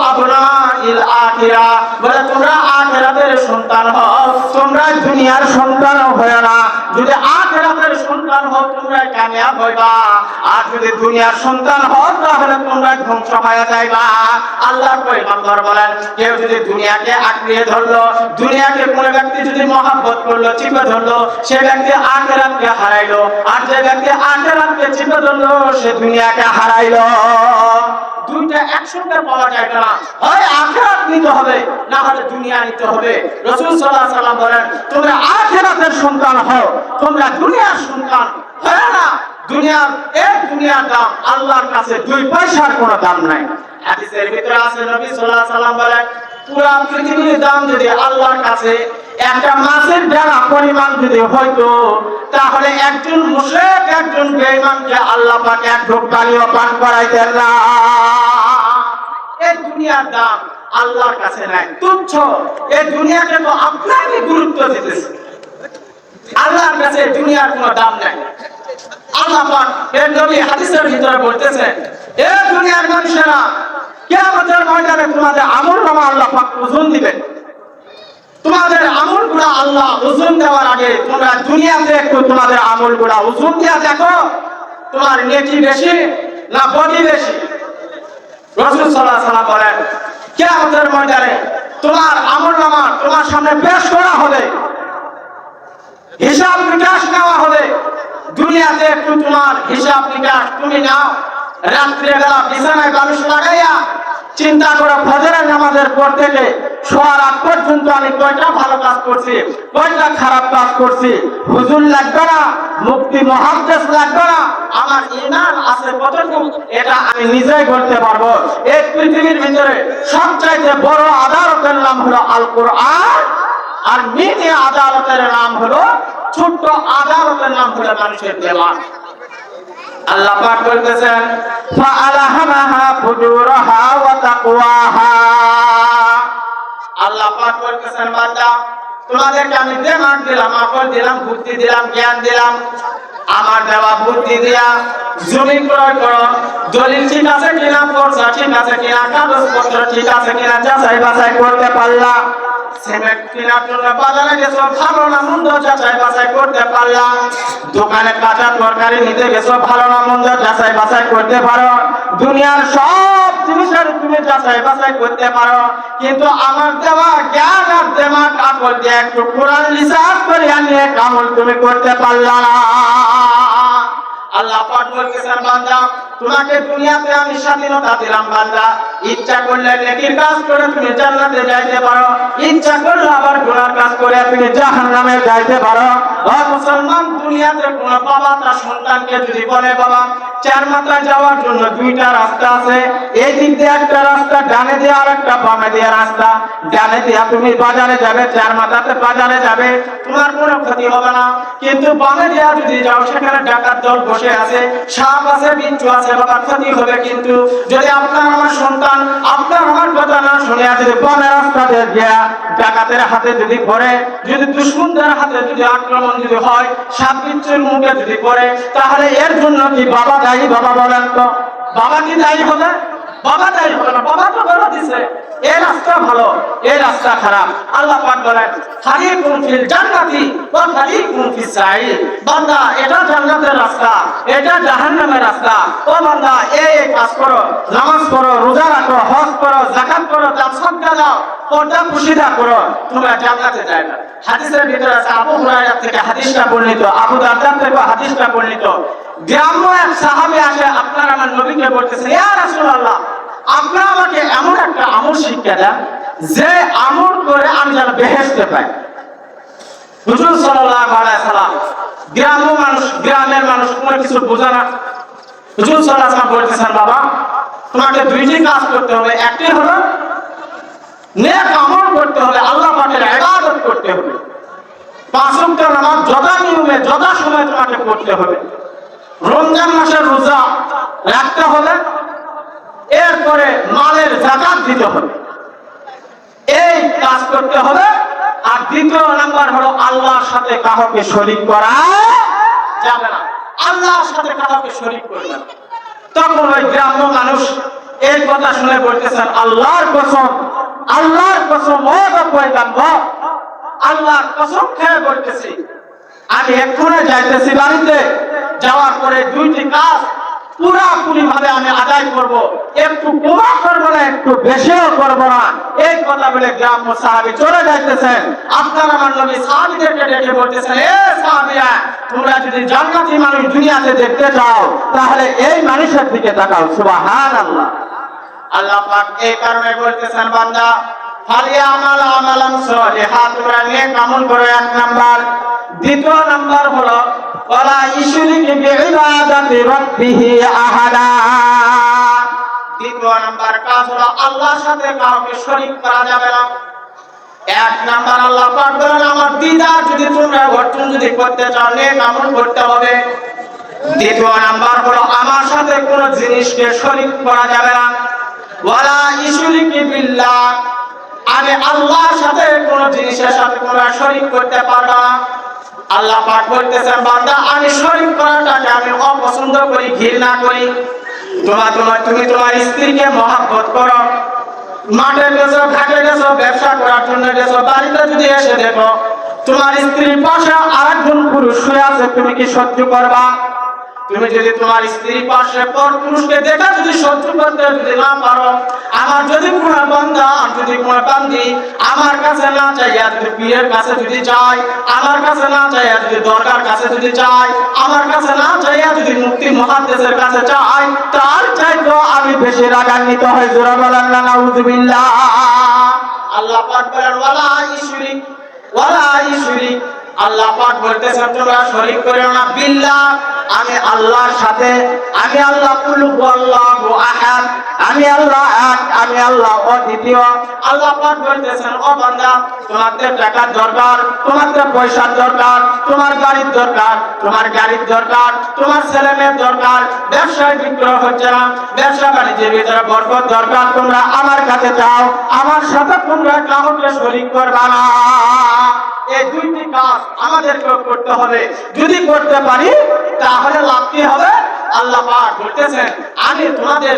আবনাইল আখিরা। বলে তোমরা আখিরাতের সন্তান হও, তোমরা দুনিয়ার সন্তান হও না। যদি আখিরাতের সন্তান হও তোমরা কামিয়াব হইবা, আর যদি দুনিয়ার সন্তান হও তাহলে তোমরা ধ্বংস হয়ে যাইবা। আল্লাহর পয়গম্বর বলেন, কেউ যদি দুনিয়াকে আঁকড়িয়ে ধরলো, দুনিয়াকে কোনো ব্যক্তি যদি মহব্বত করলো, চিপে ধরলো, সে ব্যক্তি আখিরাতকে হারাইলো, আর যে ব্যক্তি আখিরাতকে চিপে ধরলো সে দুনিয়াকে হারাইলো। দুইটা একসঙ্গে পাওয়া যায় না, হয় আখিরাত নিতে হবে না হলে দুনিয়া নিতে হবে। রাসূল সাল্লাল্লাহু আলাইহি ওয়াসাল্লাম বলেন, তোমরা আখিরাতের সন্তান হও, তোমরা দুনিয়ার সন্তান হয় না। দুনিয়ার এক দুনিয়ার দাম আল্লাহর কাছে 2 পয়সার কোনো দাম নাই। হাদিসের ভিতরে আছে, নবী সাল্লাল্লাহু আলাইহি ওয়াসাল্লাম বলেন, পুরো পৃথিবীর দাম যদি আল্লাহর কাছে একটা মাছের ডানা পরিমাণ যদি হইতো, তাহলে একজন মুশরিক, একজন বেঈমানকে আল্লাহ পাক এক ঢোক পানিও পান করাইতেন না। এই দুনিয়ার দাম আল্লাহর কাছে নাই, তুচ্ছ। এই দুনিয়াকে তো আপনাকে গুরুত্ব দিতেছে, আল্লাহর কাছে দুনিয়ার কোনো দাম নাই। আল্লাহ পাক এর নবী হাদিসের ভিতরে বলতেছেন, এ দুনিয়ার মানুষেরা কিয়ামতের ময়দানে তোমাদের আমলনামা আল্লাহ পাক ওজন দিবেন। তোমাদের আমলগুলো আল্লাহ ওজন দেওয়ার আগে তোমরা দুনিয়াতে একটু তোমাদের আমলগুলো ওজন দিয়া দেখো, তোমার নেকি বেশি না বডি বেশি। রাসূল সাল্লাল্লাহু আলাইহি ওয়াসাল্লাম বলেন, কিয়ামতের ময়দানে তোমার আমলনামা তোমার সামনে পেশ করা হবে, হিসাব নিকাশ নেওয়া হবে। দুনিয়াতে একটু তোমার হিসাব নিকাশ তুমি নাও, রাত্রে বেলা বিছানায় বালিশ লাগাইয়া চিন্তা করো, ফজরের নামাজের পর থেকে শোয়ার আগ পর্যন্ত আমি কয়টা ভালো কাজ করছি, কয়টা খারাপ কাজ করছি। হুজুর লাগবে না, মুফতি মুহাদ্দিস লাগবে না, আমার ঈমান আছে কতটুকু এটা আমি নিজেই বলতে পারবো। এই পৃথিবীর ভিতরে সবচাইতে বড় আদালতের নাম হলো আল কোরআন, আর মিনি আদালতের নাম হলো, ছোট্ট আদালতের নাম হলো মানুষের দেওয়ান। আল্লাহ পাক বলতেছেন ফাআলাহামাহা ফুজুরাহা ওয়া তাকওয়াহা। আল্লাহ পাক বলতেছেন বান্দা তোমাদেরকে আমি দিমাগ দিলাম, আকল দিলাম, বুদ্ধি দিলাম, জ্ঞান দিলাম। আমার দেওয়া বুদ্ধি দিয়া জমি ক্রয় করো, দলিল ঠিক আছে কিনা, পর্চা ঠিক আছে কিনা, কাগজপত্র ঠিক আছে কিনা যাচাই বাছাই করতে পারলা। সিমেন্ট কেনার জন্য বাজারে গেছো, ভালো না মন্দ যাচাই বাছাই করতে পারলা। দোকানে কাঁচা তরকারি নিতে গেছো, ভালো না মন্দ যাচাই বাছাই করতে পারো। দুনিয়ার সব জিনিসের তুমি যাচাই বাছাই করতে পারো, কিন্তু আমার দেওয়া জ্ঞান আর দিমাগ আকল দিয়ে একটু কোরআন রিসার্চ করে নিয়ে আমল তুমি করতে পারলা না। আল্লাহ পাক বলতেছেন বান্দা তোমাকে দুনিয়াতে আমি স্বাধীনতা দিলাম বান্দা, ইচ্ছা করলে নেকির কাজ করে তুমি জান্নাতে যাইতে পারো, ইচ্ছা করলে আবার গুনার কাজ করে তুমি জাহান্নামে যাইতে পারো। ও মুসলমান, দুনিয়াতে কোন বাবা তার সন্তানকে যদি বলে বাবা চার মাথায় যাওয়ার জন্য দুইটা রাস্তা আছে, এই দিক দিয়ে একটা রাস্তা, ডানে দিয়ে আর একটা বামে দিয়ে রাস্তা, ডানে দিয়ে তুমি বাজারে যাবে, চার মাথাতে বাজারে যাবে, তোমার কোনো ক্ষতি হবে না। কিন্তু বামে দিয়ে যদি যাও সেখানে ডাকাত দল বসে আছে, সাপ আছে, বিচ্ছু আছে, বাবা ক্ষতি হবে। কিন্তু যদি আপনার আমার সন্তান আপনার আমার কথা না শুনে যদি বামে রাস্তা দিয়ে গিয়া ডাকাতের হাতে যদি পড়ে, যদি দুশমনদের হাতে যদি আক্রমণ যদি হয়, সাপ বিচ্ছুর মুখে যদি পড়ে, তাহলে এর জন্য কি বাবা দায়ী? বাবা বলেন তো, বাবা কি দায়ী হবে? বাবা দায়ী হবে না, বাবা তো বলে দিছে এই রাস্তা ভালো, এই রাস্তা খারাপ। আল্লাহ পাক বলেন ফারিকুন ফিল জান্নাতি ওয়া ফারিকুন ফিস সাঈর। বান্দা এটা জান্নাতের রাস্তা, এটা জাহান্নামের রাস্তা। ও বান্দা এই কাজ করো, নামাজ পড়ো, রোজা রাখো, হজ করো, যাকাত করো, দান সদকা দাও, পর্দা পুশিদা করো, তোমরা জান্নাতে যাবে। হাদিসের ভিতরে আছে, আবু হুরায়রা থেকে হাদিসটা বর্ণিত, আবু দারদা থেকে হাদিসটা বর্ণিত। গ্রাম্য এক সাহাবী আসে আপনার আমার নবীকে বলতেছে ইয়া রাসূলুল্লাহ আপনারা আমাকে এমন একটা আমল শিক্ষা দেন যে আমল করে আমি যেন বেহেশতে পাই। হুজুর সাল্লাল্লাহু আলাইহি সাল্লাম গ্রাম্য মানুষ, গ্রামের মানুষ কোনো কিছু বোঝে না। হুজুর সাল্লাল্লাহু আলাইহি সাল্লাম বলতেছেন বাবা তোমাকে দুইটি কাজ করতে হবে, একটি হলো নেক আমল করতে হবে, আল্লাহ পাকের ইবাদত করতে হবে, পাঁচ ওয়াক্ত নামাজ যথা নিয়মে যথা সময়ে তোমাকে পড়তে হবে, রমজান মাসের রোজা রাখতে হবে, এরপরে মালের যাকাত দিতে হবে, এই কাজ করতে হবে। আর দ্বিতীয় নাম্বার হলো আল্লাহর সাথে কাউকে শরীক করা যাবে না, আল্লাহর সাথে কাউকে শরীক করবে না। তখন ওই গ্রাম্য মানুষ এই কথা শুনে বলতেছেন আল্লাহর কসম, আল্লাহর কসম, ও পয়গম্বর, আল্লাহর কসম খেয়ে বলতেছি আমি এক্ষুনি যাইতেছি বাড়িতে, যাওয়ার পরে দুইটি কাজ পুরাপুরি ভাবে আমি আদায় করব, একটু কমা করবো না, একটু বেশিও করবো না। এই কথা বলে গ্রাম্য সাহাবী চলে যাইতেছেন। আপনার আমার নবী সাহাবীদেরকে ডেকে বলতেছেন এ সাহাবীরা তোমরা যদি জান্নাতি মানুষ দুনিয়াতে দেখতে চাও তাহলে এই মানুষের দিকে তাকাও। সুবহানাল্লাহ। আল্লাহ পাক এই কারণে বলতেছেন বান্দা ফালিয়ামাল আমালান সালিহা, তোমরা নেক আমল করো, এক নাম্বার। দ্বিতীয় নাম্বার হলো ওয়ালা ইশরিক বিইবাদাতি রাব্বিহি আহাদা। দ্বিতীয় নাম্বার কাজ হলো আল্লাহর সাথে কাউকে শরীক করা যাবে না। এক নাম্বার আল্লাহ পাক বলেন আমার দিদার যদি তোমরা অর্জন যদি করতে চাও নেক আমল করতে হবে। দ্বিতীয় নাম্বার হলো আমার সাথে কোন জিনিসকে শরীক করা যাবে না। ওয়ালা ইশরিক বিল্লাহ, আমি আল্লাহর সাথে কোন জিনিসের সাথে কোন শরীক করতে পারবো না। আল্লাহ পাক বলতেছেন বান্দা আমি শরীক করাটাকে আমি অপছন্দ করি, ঘৃণা করি। তুমি তোমার স্ত্রীকে মহব্বত করো, মাঠে গেছো, ঘাটে গেছো, ব্যবসা করার জন্য গেছো, বাড়িতে যদি এসে দেখো তোমার স্ত্রীর পাশে আরেকজন পুরুষ শুয়ে আছে, তুমি কি সহ্য করবা? তুমি যদি তোমার স্ত্রীর পাশে পর পুরুষকে দেখা যদি সহ্য করতে যদি না পারো, আমার যদি কোনো বান্দা যদি কোনো বান্দি আমার কাছে না চাইয়া যদি পীরের কাছে যদি যায়, আমার কাছে না চাইয়া যদি দরগার কাছে যদি যায়, আমার কাছে না চাইয়া যদি মুফতি মুহাদ্দিসের কাছে যায়, তার চাইতো আমি বেশি রাগান্বিত হই। জোরে বলেন না নাউযুবিল্লাহ। আল্লাহ পাক বলেন ওয়ালা ইশরিক, ওয়ালা ইশরিক, আল্লাহ পাক বলতেছেন তোমরা শরীক করিও না বিল্লাহ, আমি আল্লাহর সাথে, আমি আল্লাহ কুল হুয়াল্লাহু আহাদ, আমি আল্লাহ এক, আমি আল্লাহ অদ্বিতীয়। আল্লাহ পাক বলতেছেন, ও বান্দা, তোমাদের টাকার দরকার, তোমাদের পয়সার দরকার, তোমার গাড়ির দরকার, তোমার গাড়ির দরকার, তোমার ছেলে মেয়ের দরকার, ব্যবসায় বিক্রয় হচ্ছে না, ব্যবসা বাণিজ্যের ভিতরে বরকত দরকার, তোমরা আমার কাছে যাও, আমার সাথে তোমরা কাউকে শরীক করবা না। এই দুইটি কাজ আমাদেরকে করতে হবে। যদি করতে পারি তাহলে লাভ কি হবে? আল্লাহ পাক বলতেছেন, আমি তোমাদের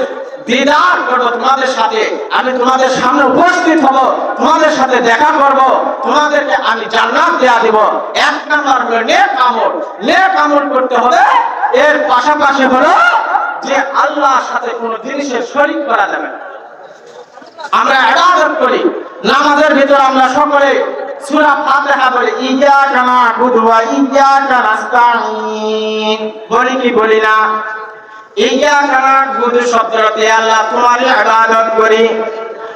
দিদার করব, তোমাদের সাথে আমি তোমাদের সামনে উপস্থিত হব, তোমাদের সাথে দেখা করব, তোমাদেরকে আমি জান্নাত দেয়া দিব। এক নাম্বার হলো নেক আমল। নেক আমল করতে হবে। এর পাশাপাশি হলো যে আল্লাহর সাথে কোনো জিনিসের শরীক করা যাবে না। আমরা ইবাদত করি, নামাজের ভিতর আমরা সকলে সূরা ফাতিহা বলি, ইয়্যাকা না'বুদু ওয়া ইয়্যাকা নাস্তাঈন, বলি কি বলি না? ইয়্যাকা না'বুদু শব্দতে আল্লাহ তোমার ইবাদত করি,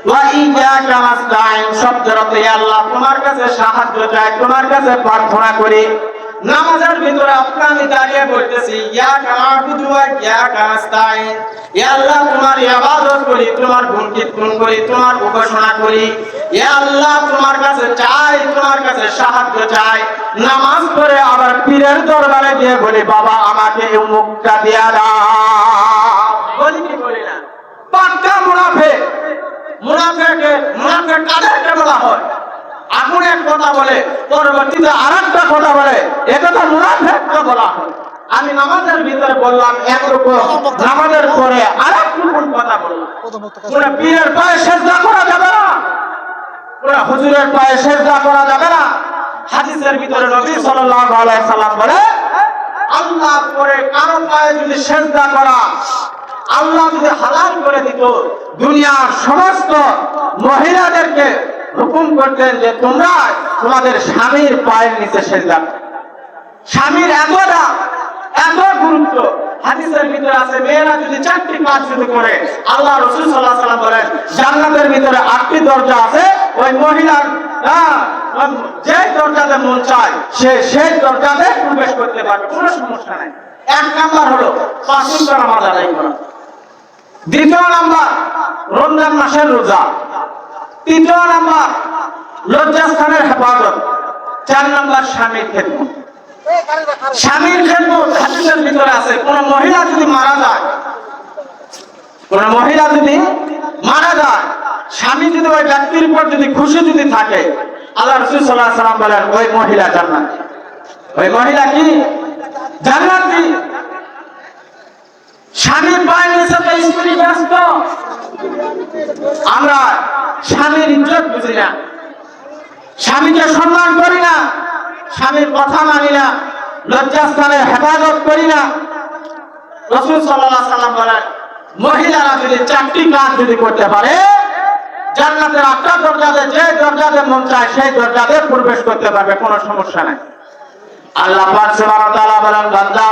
ওয়া ইয়্যাকা নাস্তাঈন শব্দতে আল্লাহ তোমার কাছে সাহায্য চাই, তোমার কাছে প্রার্থনা করি। নামাজের ভিতরে আপনি দাঁড়িয়ে বলতেছি, ইয়্যাকা না'বুদু ওয়া ইয়্যাকা নাস্তাঈন, হে আল্লাহ তোমার ইবাদত করি, তোমার গুণকীর্তন করি, তোমার উপাসনা করি, হে আল্লাহ তোমার কাছে চাই, তোমার কাছে সাহায্য চাই। নামাজ পড়ে আবার পীরের দরবারে গিয়ে বলি, বাবা আমাকে এই মুখটা দিয়া দাও, বলি কি বলি না? পাক্কা মুনাফিক। মুনাফিক কাদেরকে বলা হয়? এখন এক কথা বলে, পরবর্তীতে আরেকটা কথা বলে, একথা মুনাফিককে বলা হয়। আমি নামাজের ভিতরে বললাম একরকম, নামাজের পরে আরেক রকম কথা বললাম। কোন পীরের পায়ে সেজদা করা যাবে না, কোন হুজুরের পায়ে সেজদা করা যাবে না। হাদিসের ভিতরে নবী সাল্লাল্লাহু আলাইহি সাল্লাম বলে, আল্লাহ পরে কারো পায়ে যদি সেজদা করা আল্লাহ যদি হালাল করে দিত, দুনিয়ার সমস্ত মহিলাদেরকে হুকুম করতেন যে তোমরা তোমাদের স্বামীর পায়ের নিচে সেজদা করো। স্বামীর এতটা এত গুরুত্ব হাদিসের ভিতরে আছে। মেয়েরা যদি 4টি কাজ শুরু করে, আল্লাহ রাসূল সাল্লাল্লাহু আলাইহি সাল্লাম বলেন, জান্নাতের ভিতরে 8টি দরজা আছে, ওই মহিলার যে দরজাতে মন চায় সে সেই দরজাতে প্রবেশ করতে পারবে, কোনো সমস্যা নাই। এক নাম্বার হলো 5 ওয়াক্ত নামাজ আদায় করা, দ্বিতীয় নাম্বার রমজান মাসের রোজা, তৃতীয় নাম্বার লজ্জাস্থানের হেফাজত, 4 নাম্বার স্বামীর খেদমত। স্বামীর খেদমত হাদিসের ভিতরে আছে, কোন মহিলা যদি মারা যায়, কোন মহিলা যদি মারা যায়, স্বামী যদি ওই ব্যক্তির উপর যদি খুশি যদি থাকে, আল্লাহ রাসূল সাল্লাল্লাহু আলাইহি সাল্লাম বলেন ওই মহিলা জান্নাতি। ওই মহিলা কি? জান্নাতি। স্বামীর পায়ের নিচে তো স্ত্রী ব্যস্ত। আমরা স্বামীর ইজ্জত বুঝি না, স্বামীকে সম্মান করি না, স্বামীর কথা মানি না, লজ্জাস্থানের হেফাজত করি না। রাসূল সাল্লাল্লাহু আলাইহি সাল্লাম বলেন, মহিলারা যদি 4টি কাজ যদি করতে পারে, জান্নাতের 8টা দরজাতে যে দরজাতে মন চায় সেই দরজাতে প্রবেশ করতে পারবে, কোনো সমস্যা নাই। আল্লাহ পাক সুবহানাহু ওয়া তাআলা বলেন, বান্দা,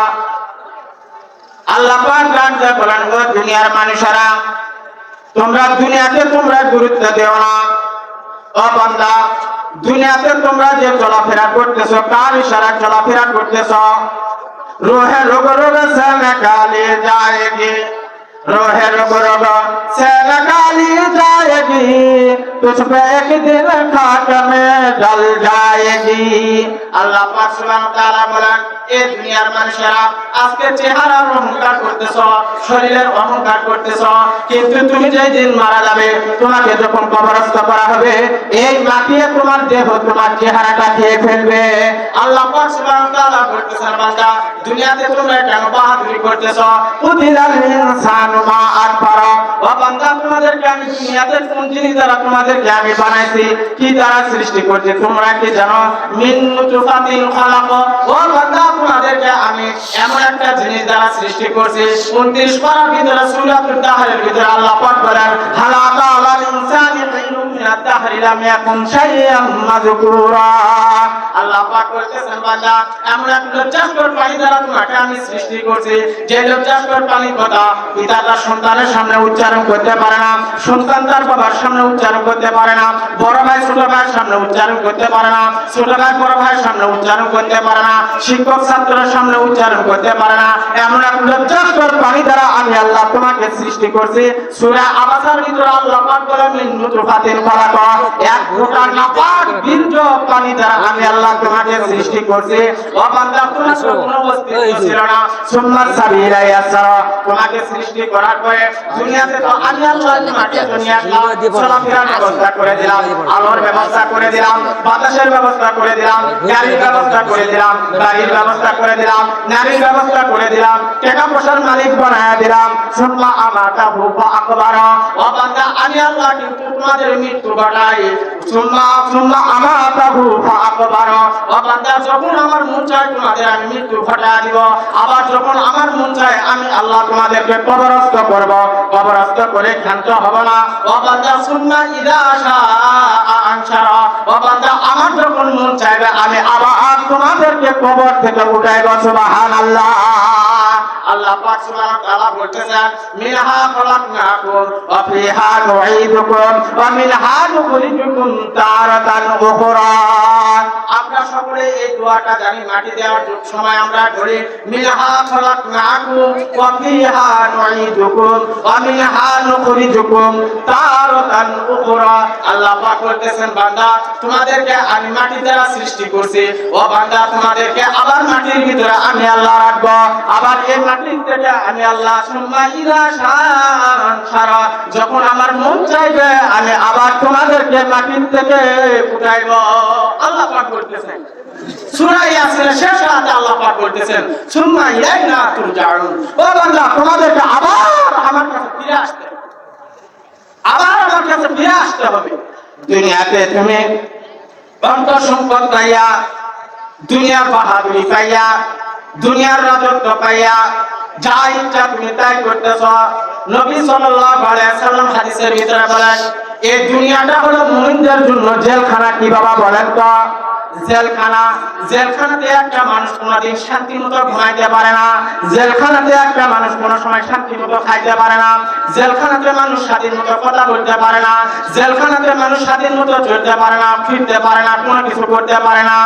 আল্লাহ পাক ডাকতে বলেন, ও দুনিয়ার মানুষেরা, তোমরা দুনিয়াতে তোমরা গুরুত্ব দেও না। ও বান্দা, দুনিয়াতে তোমরা যে চলাফেরা করতেছো, কার ইশারা চলাফেরা করতেছো? রোহে রোগ রোগ সে নিকালি যায়গি, रोहे रोग रोग से निकाली जाएगी, तुझ पे एक दिन खाक में जल जाएगी। আল্লাহ পাক সুবহানাহু ওয়া তাআলা বলেন, এই দুনিয়ার মানুষেরা আজকে চেহারার অহংকার করতেছো, শরীরের অহংকার করতেছো, কিন্তু তুমি যেই দিন মারা যাবে, তোমাকে যখন কবরস্থ করা হবে, এই মাটি তোমার দেহ তোমার চেহারাটা খেয়ে ফেলবে। আল্লাহ পাক সুবহানাহু ওয়া তাআলা বলতেছেন, বান্দা, দুনিয়াতে তোমরা কেন বাহাদুরি করতেছো? উদিলাল ইনসানু মা আকফারা, ও বান্দা, তোমাদেরকে আমি দুনিয়াতে কোন জিনিস দ্বারা তোমাদেরকে আমি বানাইছি, কি দ্বারা সৃষ্টি করছি তোমরা কি জানো? মিন নুতফাতিন খালাক, ও বান্দা, তোমাদেরকে আমি এমন একটা জিনিস দ্বারা সৃষ্টি করছি। 29 পারার ভিতরে সূরাতুল দাহরের ভিতরে আল্লাহ পাক বলেন, হালাকা আলাল ইনসানি হিনুম মিনাদ الدهر لم يكن شيئا مذكورا আল্লাহ পাক বলতেছেন বান্দা এমন এক লজ্জাস্কর পানি দ্বারা তোমাকে আমি সৃষ্টি করেছি যে লজ্জাস্কর পানির কথা পিতা তার সন্তানের সামনে উচ্চারণ করতে পারে না, সন্তান তার বাবার সামনে উচ্চারণ করতে পারে না, বড় ভাই ছোট ভাইয়ের সামনে উচ্চারণ করতে পারে না, ছোট ভাই বড় ভাইয়ের সামনে উচ্চারণ করতে পারে না, শিক্ষক ছাত্রের সামনে উচ্চারণ করতে পারে না। এমন এক লজ্জাস্কর পানি দ্বারা আমি আল্লাহ তোমাকে সৃষ্টি করছি। সূরা আবাসার ভিতরে আল্লাহ পাক বলেন মিন নুতফাতিন খালাকা, এক ফোঁটা নাপাক বীর্য পানি দ্বারা আমি আল্লাহ তোমাকে সৃষ্টি করছি। ও বান্দা তোমার কোনো অস্তিত্ব ছিল না, সুম্মা সাবিলা ইয়াসরা, তোমাকে সৃষ্টি করার পরে দুনিয়াতে তো আমি আল্লাহ তোমাকে দুনিয়াতে চলাফেরার ব্যবস্থা করে দিলাম, আলোর ব্যবস্থা করে দিলাম, বাতাসের ব্যবস্থা করে দিলাম, গাড়ির ব্যবস্থা করে দিলাম, গাড়ির ব্যবস্থা করে দিলাম, নারীর ব্যবস্থা করে দিলাম, টাকা পয়সার মালিক বানায় দিলাম। সুম্মা আমাতাহু ফাআকবারা, ও বান্দা আমি আল্লাহ কিন্তু তোমাদের মৃত্যু ঘটাই। সুম্মা আমাতাহু ফাআকবারা, ও বান্দা যখন আমার মন চায় তোমাদের আমি মৃত্যু ঘটায় দিব, আবার যখন আমার মন চায় আমি আল্লাহ তোমাদেরকে কবরস্থ করব, কবরস্থ করে ক্ষান্ত হব না। ও বান্দা সুম্মা ইযা শাআ আনশারা, ও বান্দা আমার যখন মন চাইবে আমি আবার তোমাদেরকে কবর থেকে উঠাইব। সুবহানাল্লাহ। আল্লাহ পাক সুবহানাহু ওয়া তাআলা বলতেছেন মিনহা খলাকনাকুম ওয়া ফিহা নুঈদুকুম ওয়া মিনহা নুখরিজুকুম তারাতান উখরা। আমরা সকলে এই দোয়াটা জানি, মাটি দেওয়ার সময় আমরা করি মিনহা খলাকনাকুম ওয়া ফিহা নুঈদুকুম ওয়া মিনহা নুখরিজুকুম তারাতান উখরা। আল্লাহ পাক বলতেছেন বান্দা তোমাদেরকে আমি মাটি দ্বারা সৃষ্টি করছি, ও বান্দা তোমাদেরকে আবার মাটির ভিতরে আমি আল্লাহ রাখবো, আবার এই মাটির থেকে আমি আল্লাহ সুম্মা ইযা শাআ আনশারা, যখন আমার মন চাইবে আমি আবার তোমাদেরকে মাটির থেকে উঠাইব। আল্লাহ পাক বলতেছেন সূরা ইয়াসিনের শেষ আয়াতে আল্লাহ পাক বলতেছেন সুম্মা ইলাইনা তুরজাউন, ও বান্দা তোমাদেরকে আবার আমার কাছে ফিরে আসতে, আবার আমার কাছে ফিরে আসতে হবে। দুনিয়াতে তুমি অন্ত সম্পদ পাইয়া, দুনিয়ার বাহাদুরি পাইয়া, দুনিয়ার রাজত্ব পাইয়া যা ইচ্ছা তুমি তাই করতেছ। নবী সাল্লাল্লাহু আলাইহি ওয়াসাল্লাম হাদিসের ভিতরে বলেন এই দুনিয়াটা হলো মুমিনদের জন্য জেলখানা। কি বাবা বলেন তো? জেলখানা। জেলখানাতে একটা মানুষ কোনোদিন শান্তি মতো ঘুমাইতে পারে না, জেলখানাতে একটা মানুষ কোনো সময় শান্তি মতো খাইতে পারে না, জেলখানাতে মানুষ স্বাধীন মতো কথা বলতে পারে না, জেলখানাতে মানুষ স্বাধীন মতো চলতে পারে না, ফিরতে পারে না, কোনো কিছু করতে পারে না।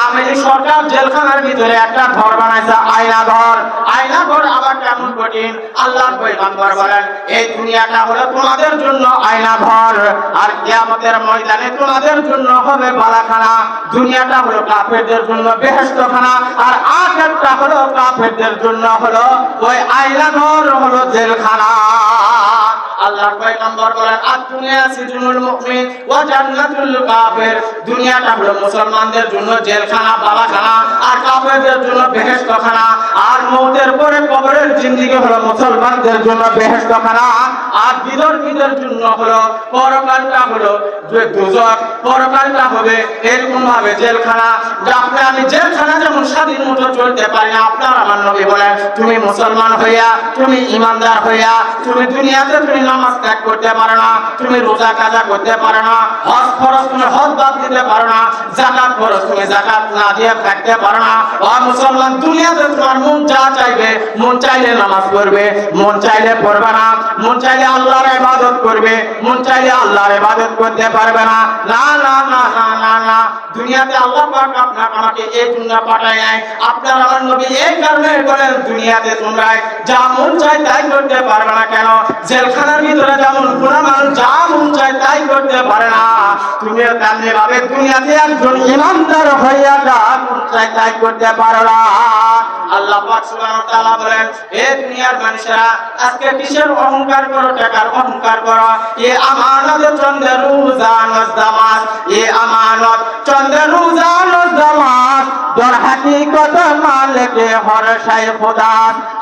আমেরি সরকার জেলখানার ভিতরে একটা ঘর বানাইছে, আয়না ঘর। আয়না ঘর আবার কেমন কঠিন, আল্লাহর পয়গম্বর বলেন এই দুনিয়াটা হলো তোমাদের জন্য আয়না ঘর, আর কিয়ামতের ময়দানে তোমাদের জন্য হবে বালাখানা। দুনিয়াটা হলো কাফেরদের জন্য বেহেশতখানা, আর আখিরাতটা হলো কাফেরদের জন্য হলো ওই আয়না ঘর, হলো জেলখানা। আল্লাহর পয়গম্বর বলেন আদ-দুনিয়া সিজনুল মুমিন ওয়া জান্নাতুল কাফির, দুনিয়াটা হলো মুসলমানদের জন্য জেলখানা বালাখানা, আর কাফেরদের জন্য বেহেশতখানা। আর মওতের পরে কবরের জিন্দেগি হলো মুসলমানদের জন্য বেহেশতখানা, আর বিধর্মীদের জন্য হলো পরকালটা হলো দোজখ, পরকালটা হবে এরকম ভাবে জেলখানা। আপনি আমি জেলখানা যেমন স্বাধীন মতো চলতে পারি না, আপনার আমার নবী বলেন তুমি মুসলমান হইয়া, তুমি ইমানদার হইয়া, তুমি দুনিয়াতে তুমি নামাজ ত্যাগ করতে পারো না, তুমি রোজা কাজা করতে পারো না, হজ ফরজ তুমি হজ বাদ দিতে পারো না, যাকাত ফরজ তুমি যাকাত না দিয়ে থাকতে পারো না। ও মুসলমান, দুনিয়াতে তোমার মন যা চাইবে, মন চাইলে নামাজ পড়বে, মন চাইলে পড়বে না, মন চাইলে আল্লাহর ইবাদত করবে, মন চাইলে আল্লাহর ইবাদত করতে পারবে না। না না না না না না, দুনিয়াতে আল্লাহ পাক আপনাকে আমাকে এই দুনিয়া পাঠায় নাই, আপনার আমার নবী এই কারণে বলেন দুনিয়াতে তোমরা যা মন চায় তাই করতে পারবে না। কেন? জেলখানার ভিতরে যেমন কোনো মানুষ যা মন চায় তাই করতে পারে না, তুমিও তেমনি ভাবে দুনিয়াতে একজন ইমানদার হইয়া যা মন চায় তাই করতে পারো না। আল্লাহ পাক সুবহানাহু ওয়া তাআলা বলেন এ দুনিয়ার মানুষেরা আজকে কিসের অহংকার করো, টাকার অহংকার করো। এ আমানত চন্দ্র রোজা নজদামাত, এ আমানত চন্দ্র রোজা নজদামাত, দর হাকিকত মালিকে হর শাই খোদা।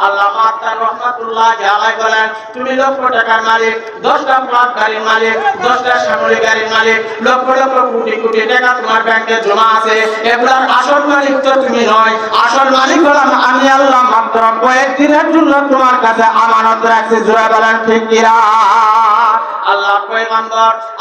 আল্লাহ মাতার রহমাতুল্লাহ আলাইহি বলেন তুমি লক্ষ টাকার মালিক, 10টা প্লট গাড়ির মালিক, 10টা সামরিক গাড়ির মালিক, লক্ষ লক্ষ কোটি কোটি টাকা তোমার ব্যাংকে জমা আছে, এগুলোর আসল মালিক তো তুমি নয়, আসল মালিক হলাম আমি আল্লাহ। মাত্র কয়েকদিনের জন্য তোমার কাছে আমানত রাখছি, জোরে বলেন ঠিক কিনা? আল্লাহ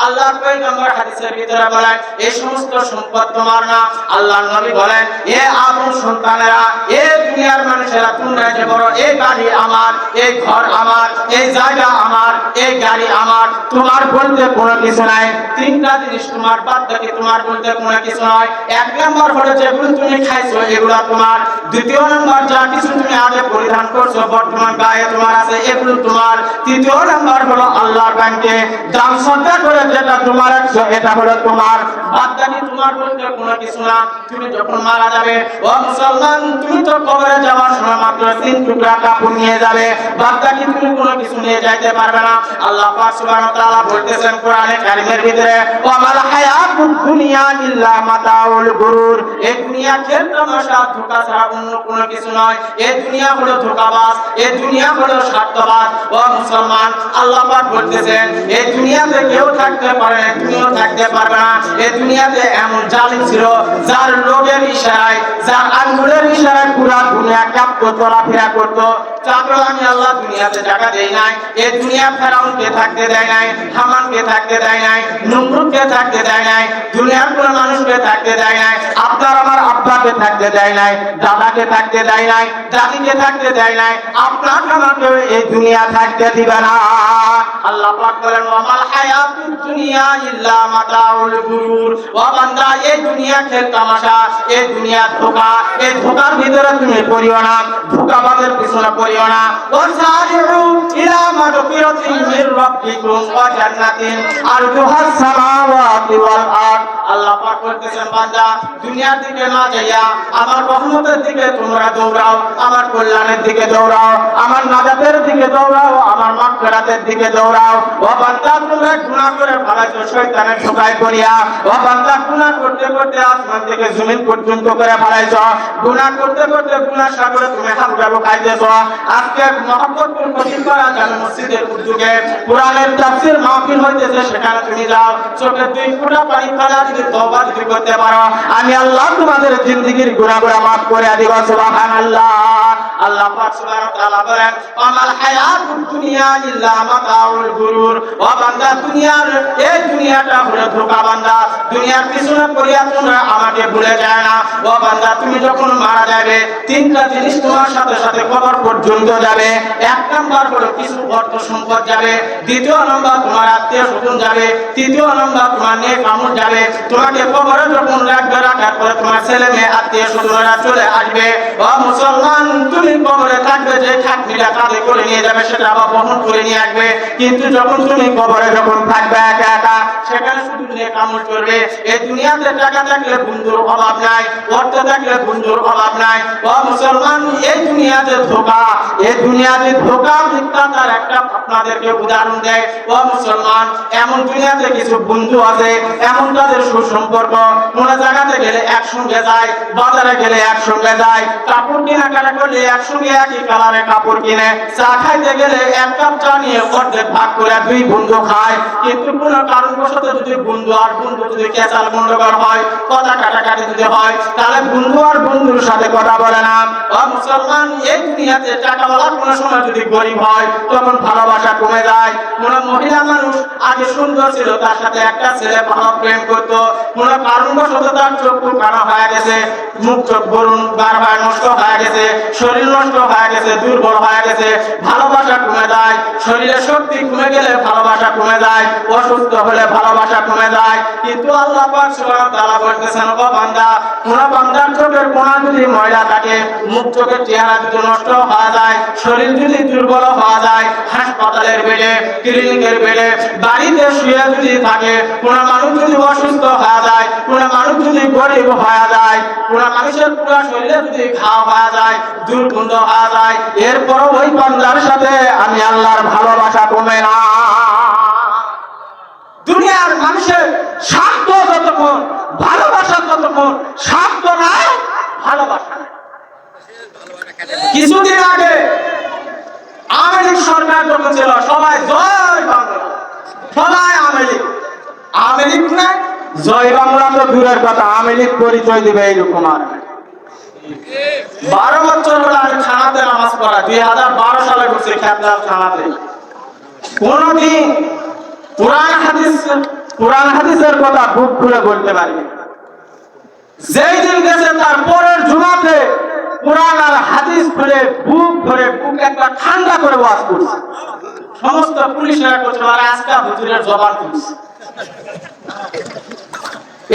আল্লাহর পয়গম্বর হাদিসের ভিতরে বলেন এই সমস্ত সম্পদ তোমার না। আল্লাহর নবী বলেন এ আদম সন্তানেরা, এ দুনিয়ার মানুষেরা, তোমরা যে বড় এই বাড়ি আমার, এই ঘর আমার, এই জায়গা আমার, এই গাড়ি আমার, তোমার বলতে কোনো কিছু নাই। তিনটা জিনিস তোমার, বাদ বাকি তোমার বলতে কোনো কিছু নয়। এক নম্বর হলো যেগুলো তুমি খাইছো এগুলা তোমার। দ্বিতীয় নম্বর যা কিছু তুমি আগে পরিধান করছো বর্তমান গায়ে তোমার আছে এগুলো তোমার। তৃতীয় নম্বর হলো আল্লাহর ব্যাংকে দান সদকা করে যেটা তোমার আছে এটা হলো তোমার। বাদ বাকি তোমার বলতে কোনো কিছু না। তুমি যখন মারা যাবে ও মুসলমান, তুমি তো কবরে যাওয়ার সময় মাত্র 3 টুকরা কাপড় নিয়ে যাবে, বাদ বাকি তুমি কোনো কিছু নিয়ে যাইতে পারবে না। আল্লাহ পাক সুবহানাহু ওয়া তাআলা বলতেছেন কোরআনে কারীমের ভিতরে ওয়া মাল হায়াতুদ দুনিয়া ইল্লা মাতাউল গুরুর। এই দুনিয়া খেল তামাশা, ধোঁকা ছাড়া অন্য কোনো কিছু নয়। এই দুনিয়া হলো ধোঁকাবাজ, এই দুনিয়া হলো স্বার্থবাজ। ও মুসলমান, আল্লাহ পাক বলতেছেন এই দুনিয়াতে কেউ থাকতে পারে না, তুমিও থাকতে পারবে না। এই দুনিয়াতে এমন জালিম ছিল যার লোভের ইশারায়, যার আঙ্গুলের ইশারায় পুরা দুনিয়া কাঁপতো, চলাফেরা করতো। তারপর আমি আল্লাহ দুনিয়াতে জায়গা দেই নাই। এই দুনিয়া ফেরাউনকে থাকতে দেয় নাই, হামানকে থাকতে দেয় নাই, নমরুদকে থাকতে দেয় নাই, দুনিয়ার কোন মানুষকে থাকতে দেয় নাই। আপনার আমার আব্বাকে থাকতে দেয় নাই, দাদাকে থাকতে দেয় নাই, দাদিকে থাকতে দেয় নাই। আপনার আমাকে এই দুনিয়া থাকতে দিবে না। আল্লাহ পাক বলেন ওয়ামাল হায়াতুদ দুনিয়া ইল্লা মাতাউল গুরুর। ও বান্দা, এই দুনিয়া খেল তামাশা, এই দুনিয়া ধোঁকা, এই ধোঁকার ভিতরে তুমি পড়িও না, ধোঁকাবাজের পিছনে পড়িও না। ওয়াসারিউ ইলা মাগফিরাতিন মির রাব্বিকুম ওয়া জান্নাতিন আরদুহাস সামাওয়াতি ওয়াল আরদ। আল্লাহ পাক বলতেছেন বান্দা, দুনিয়ার দিকে না যাইয়া আমার রহমতের দিকে তোমরা দৌড়াও, আমার কল্যাণের দিকে দৌড়াও, আমার নাজাতের দিকে দৌড়াও, আমার মাগফিরাতের দিকে দৌড়াও। ও বান্দা, তোমরা গুনাহ করে ফেলাইছো শয়তানের ধোঁকায় পড়িয়া। ও বান্দা, গুনাহ করতে করতে আসমান থেকে জমিন পর্যন্ত করে ফেলাইছো। গুনাহ করতে করতে গুনাহ সাগরে তুমি হালকা খাইতেছো। আজকে মোহাম্মদপুর কঠিনপাড়া জামে মসজিদের উদ্যোগে কোরআনের তাফসীর মাহফিল হইতেছে, সেখানে তুমি যাও। চোখে 2 ফোঁটা পানি ফেলা যদি তওবা যদি করতে পারো, আমি আল্লাহ তোমাদের জিন্দেগীর গুনাহগুলো মাফ করে দিব। সুবহানাল্লাহ। আল্লাহ পাক সুবহানাহু ওয়া তাআলা বলেন আমাল হায়াতুদ দুনিয়া ইল্লা মাতাউল গুরুর। ও বান্দা, দুনিয়ার এই দুনিয়াটা হলো ধোঁকা। বান্দা, দুনিয়ার পিছনে পড়িয়া তোমরা আমাকে ভুলে যায় না। ও বান্দা, তুমি যখন মারা যাবে 3টা জিনিস তোমার সাথে সাথে কবর পর্যন্ত যাবে। 1 নাম্বার হলো কিছু অর্থ সম্পদ যাবে, দ্বিতীয় নাম্বার তোমার আত্মীয় স্বজন যাবে, তৃতীয় নাম্বার তোমার নেক আমল যাবে। তোমাকে কবরে যখন রাখবে, রাখার পরে তোমার ছেলে মেয়ে আত্মীয় স্বজনরা চলে আসবে। ও মুসলমান, তুমি কবরে থাকবে, যে খাটনিটা কাঁধে করে নিয়ে যাবে সেটা আবার বহন করে নিয়ে আসবে। কিন্তু যখন তুমি কবরে যখন থাকবে একা একা, সেখানে শুধু নেক আমল করবে। এই দুনিয়াতে টাকা থাকলে বন্ধুর অভাব নাই, অর্থ থাকলে বন্ধুর অভাব নাই। ও মুসলমান, এই দুনিয়াতে ধোঁকা, এই দুনিয়াতে ধোঁকা মিথ্যা, তার একটা আপনাদেরকে উদাহরণ দেয়। ও মুসলমান, এমন দুনিয়াতে কিছু বন্ধু আছে, এমন তাদের সুসম্পর্ক, কোন জায়গাতে গেলে একসঙ্গে যায়, বাজারে গেলে একসঙ্গে যায়, কাপড় কেনাকাটা করলে একসঙ্গে একই কালারে কাপড় কিনে, চা খাইতে গেলে 1 কাপ চা নিয়ে অর্ধেক ভাগ করে 2 বন্ধু খায়। কিন্তু কোন কারণবশত যদি বন্ধু আর বন্ধু যদি কেঁচাল গন্ডগোল হয়, কথা কাটাকাটি যদি হয়, তাহলে বন্ধু আর বন্ধুর সাথে কথা বলে না। ও মুসলমান, এই দুনিয়াতে টাকাওয়ালা কোন সময় যদি গরিব হয়, তখন ভালোবাসা কমে যায়। কোন মহিলা মানুষ আগে সুন্দর ছিল, তার সাথে একটা ছেলে ভালো প্রেম করতো, কোন কারণবশত তার চোখ কানা হয়ে গেছে, মুখ চোখ বরুণ বার হয়ে নষ্ট হয়ে গেছে, শরীর নষ্ট হয়ে গেছে, দুর্বল হয়ে গেছে, ভালোবাসা কমে যায়। শরীরের শক্তি কমে গেলে ভালোবাসা কমে যায়, অসুস্থ হলে ভালোবাসা কমে যায়। কিন্তু আল্লাহ পাক সুবহানাহু ওয়া তাআলা বলতেছেন ও বান্দা, কোন বান্দার চোখের কোণা যদি ময়লা থাকে, মুখ চোখের চেহারা যদি নষ্ট হয়ে যায়, শরীর যদি দুর্বল হয়ে যায়, হাসপাতালের বেডে, ক্লিনিকের বেডে, বাড়িতে শুয়ে যদি থাকে, কোন মানুষ যদি অসুস্থ হয়ে যায়, কোন মানুষ যদি গরিব হয়ে যায়, কোন মানুষের পুরো শরীরে যদি ঘাও হয়ে যায়, দুর্গন্ধ হয়ে যায়, এরপরও ওই বান্দার সাথে আমি আল্লাহর ভালোবাসা কমে না। দুনিয়ার মানুষের স্বার্থ যতক্ষণ, ভালোবাসা ততক্ষণ, স্বার্থ নাই, ভালোবাসা নাই। কিছুদিন আগে আওয়ামী লীগ সরকার যখন ছিল, সবাই জয় বাংলা, সবাই আওয়ামী লীগ। আওয়ামী লীগ না জয় বাংলা তো দূরের কথা, আওয়ামী লীগ পরিচয় দিবে এইরকম আর 12 বছর হলো আমি থানাতে নামাজ পড়া, 2012 সালে ঘুরছি খেতলার থানাতে। কোনদিন কোরআন হাদিসের কথা বুক খুলে বলতে পারি। যেই দিন গেছে তার পরের জুমাতে কোরআন আর হাদিস খুলে বুক ভরে বুক একটা ঠান্ডা করে ওয়াজ করছে। সমস্ত পুলিশেরা করছে আর আজকে হুজুরের জবান তুলছে।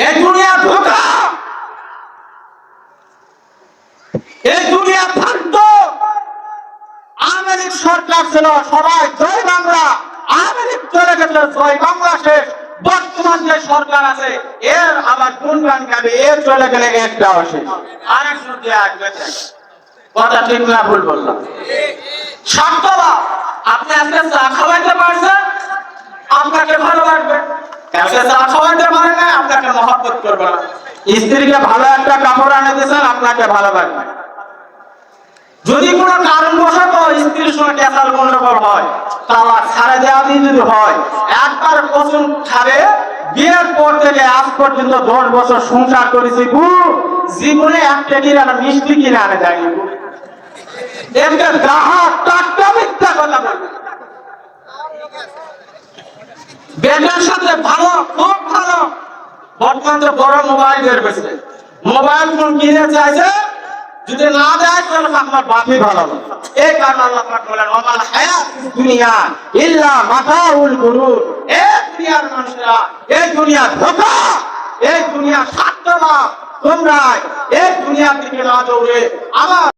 এই দুনিয়া ধোঁকা, এই দুনিয়া থাকতো আমেরিক সরকার ছিল সবাই জয় বাংলা, আমেরিক চলে গেছে জয় বাংলা শেষ। বর্তমান যে সরকার আছে এর আবার গুণগান গাবে, এর চলে গেলে একটাও শেষ, আরেকজন দিয়ে আসবে। কথা ঠিক না ভুল বললাম? সত্যবা আপনি আজকে চা খাওয়াইতে পারছেন, আপনাকে ভালোবাসবে। কাউকে চা খাওয়াইতে পারে না, আপনাকে মহব্বত করবে না। স্ত্রীকে ভালো একটা কাপড় এনে দিয়েছেন, আপনাকে ভালোবাসবে। যদি কোনো কারণবশত স্ত্রীর সঙ্গে ক্যাসাল গন্ডগোল হয়, তালাক ছাড়া দেওয়া দিয়ে যদি হয়, একবার কসম খাবে বিয়ের পর থেকে আজ পর্যন্ত 10 বছর সংসার করেছি গু, জীবনে একটা কিনা মিষ্টি কিনে আনে দেয়নি গু। এমনি গ্রাহক টাটকা মিথ্যা কথা বলবে। বেটার সাথে ভালো, খুব ভালো। বর্তমানে বড় মোবাইল বের হয়েছে, মোবাইল ফোন কিনে চাইছে, যদি না দেয় তাহলে আপনার বাপই ভালো। এই কারণে আল্লাহ পাক বলেন ওয়ামাল হায়াতুদ দুনিয়া ইল্লা মাতাউল গুরুর। এই দুনিয়ার মানুষরা, এই দুনিয়া ধোঁকা, এই দুনিয়া স্বার্থ না। তোমরা এই দুনিয়ার দিকে না দৌড়ে আমার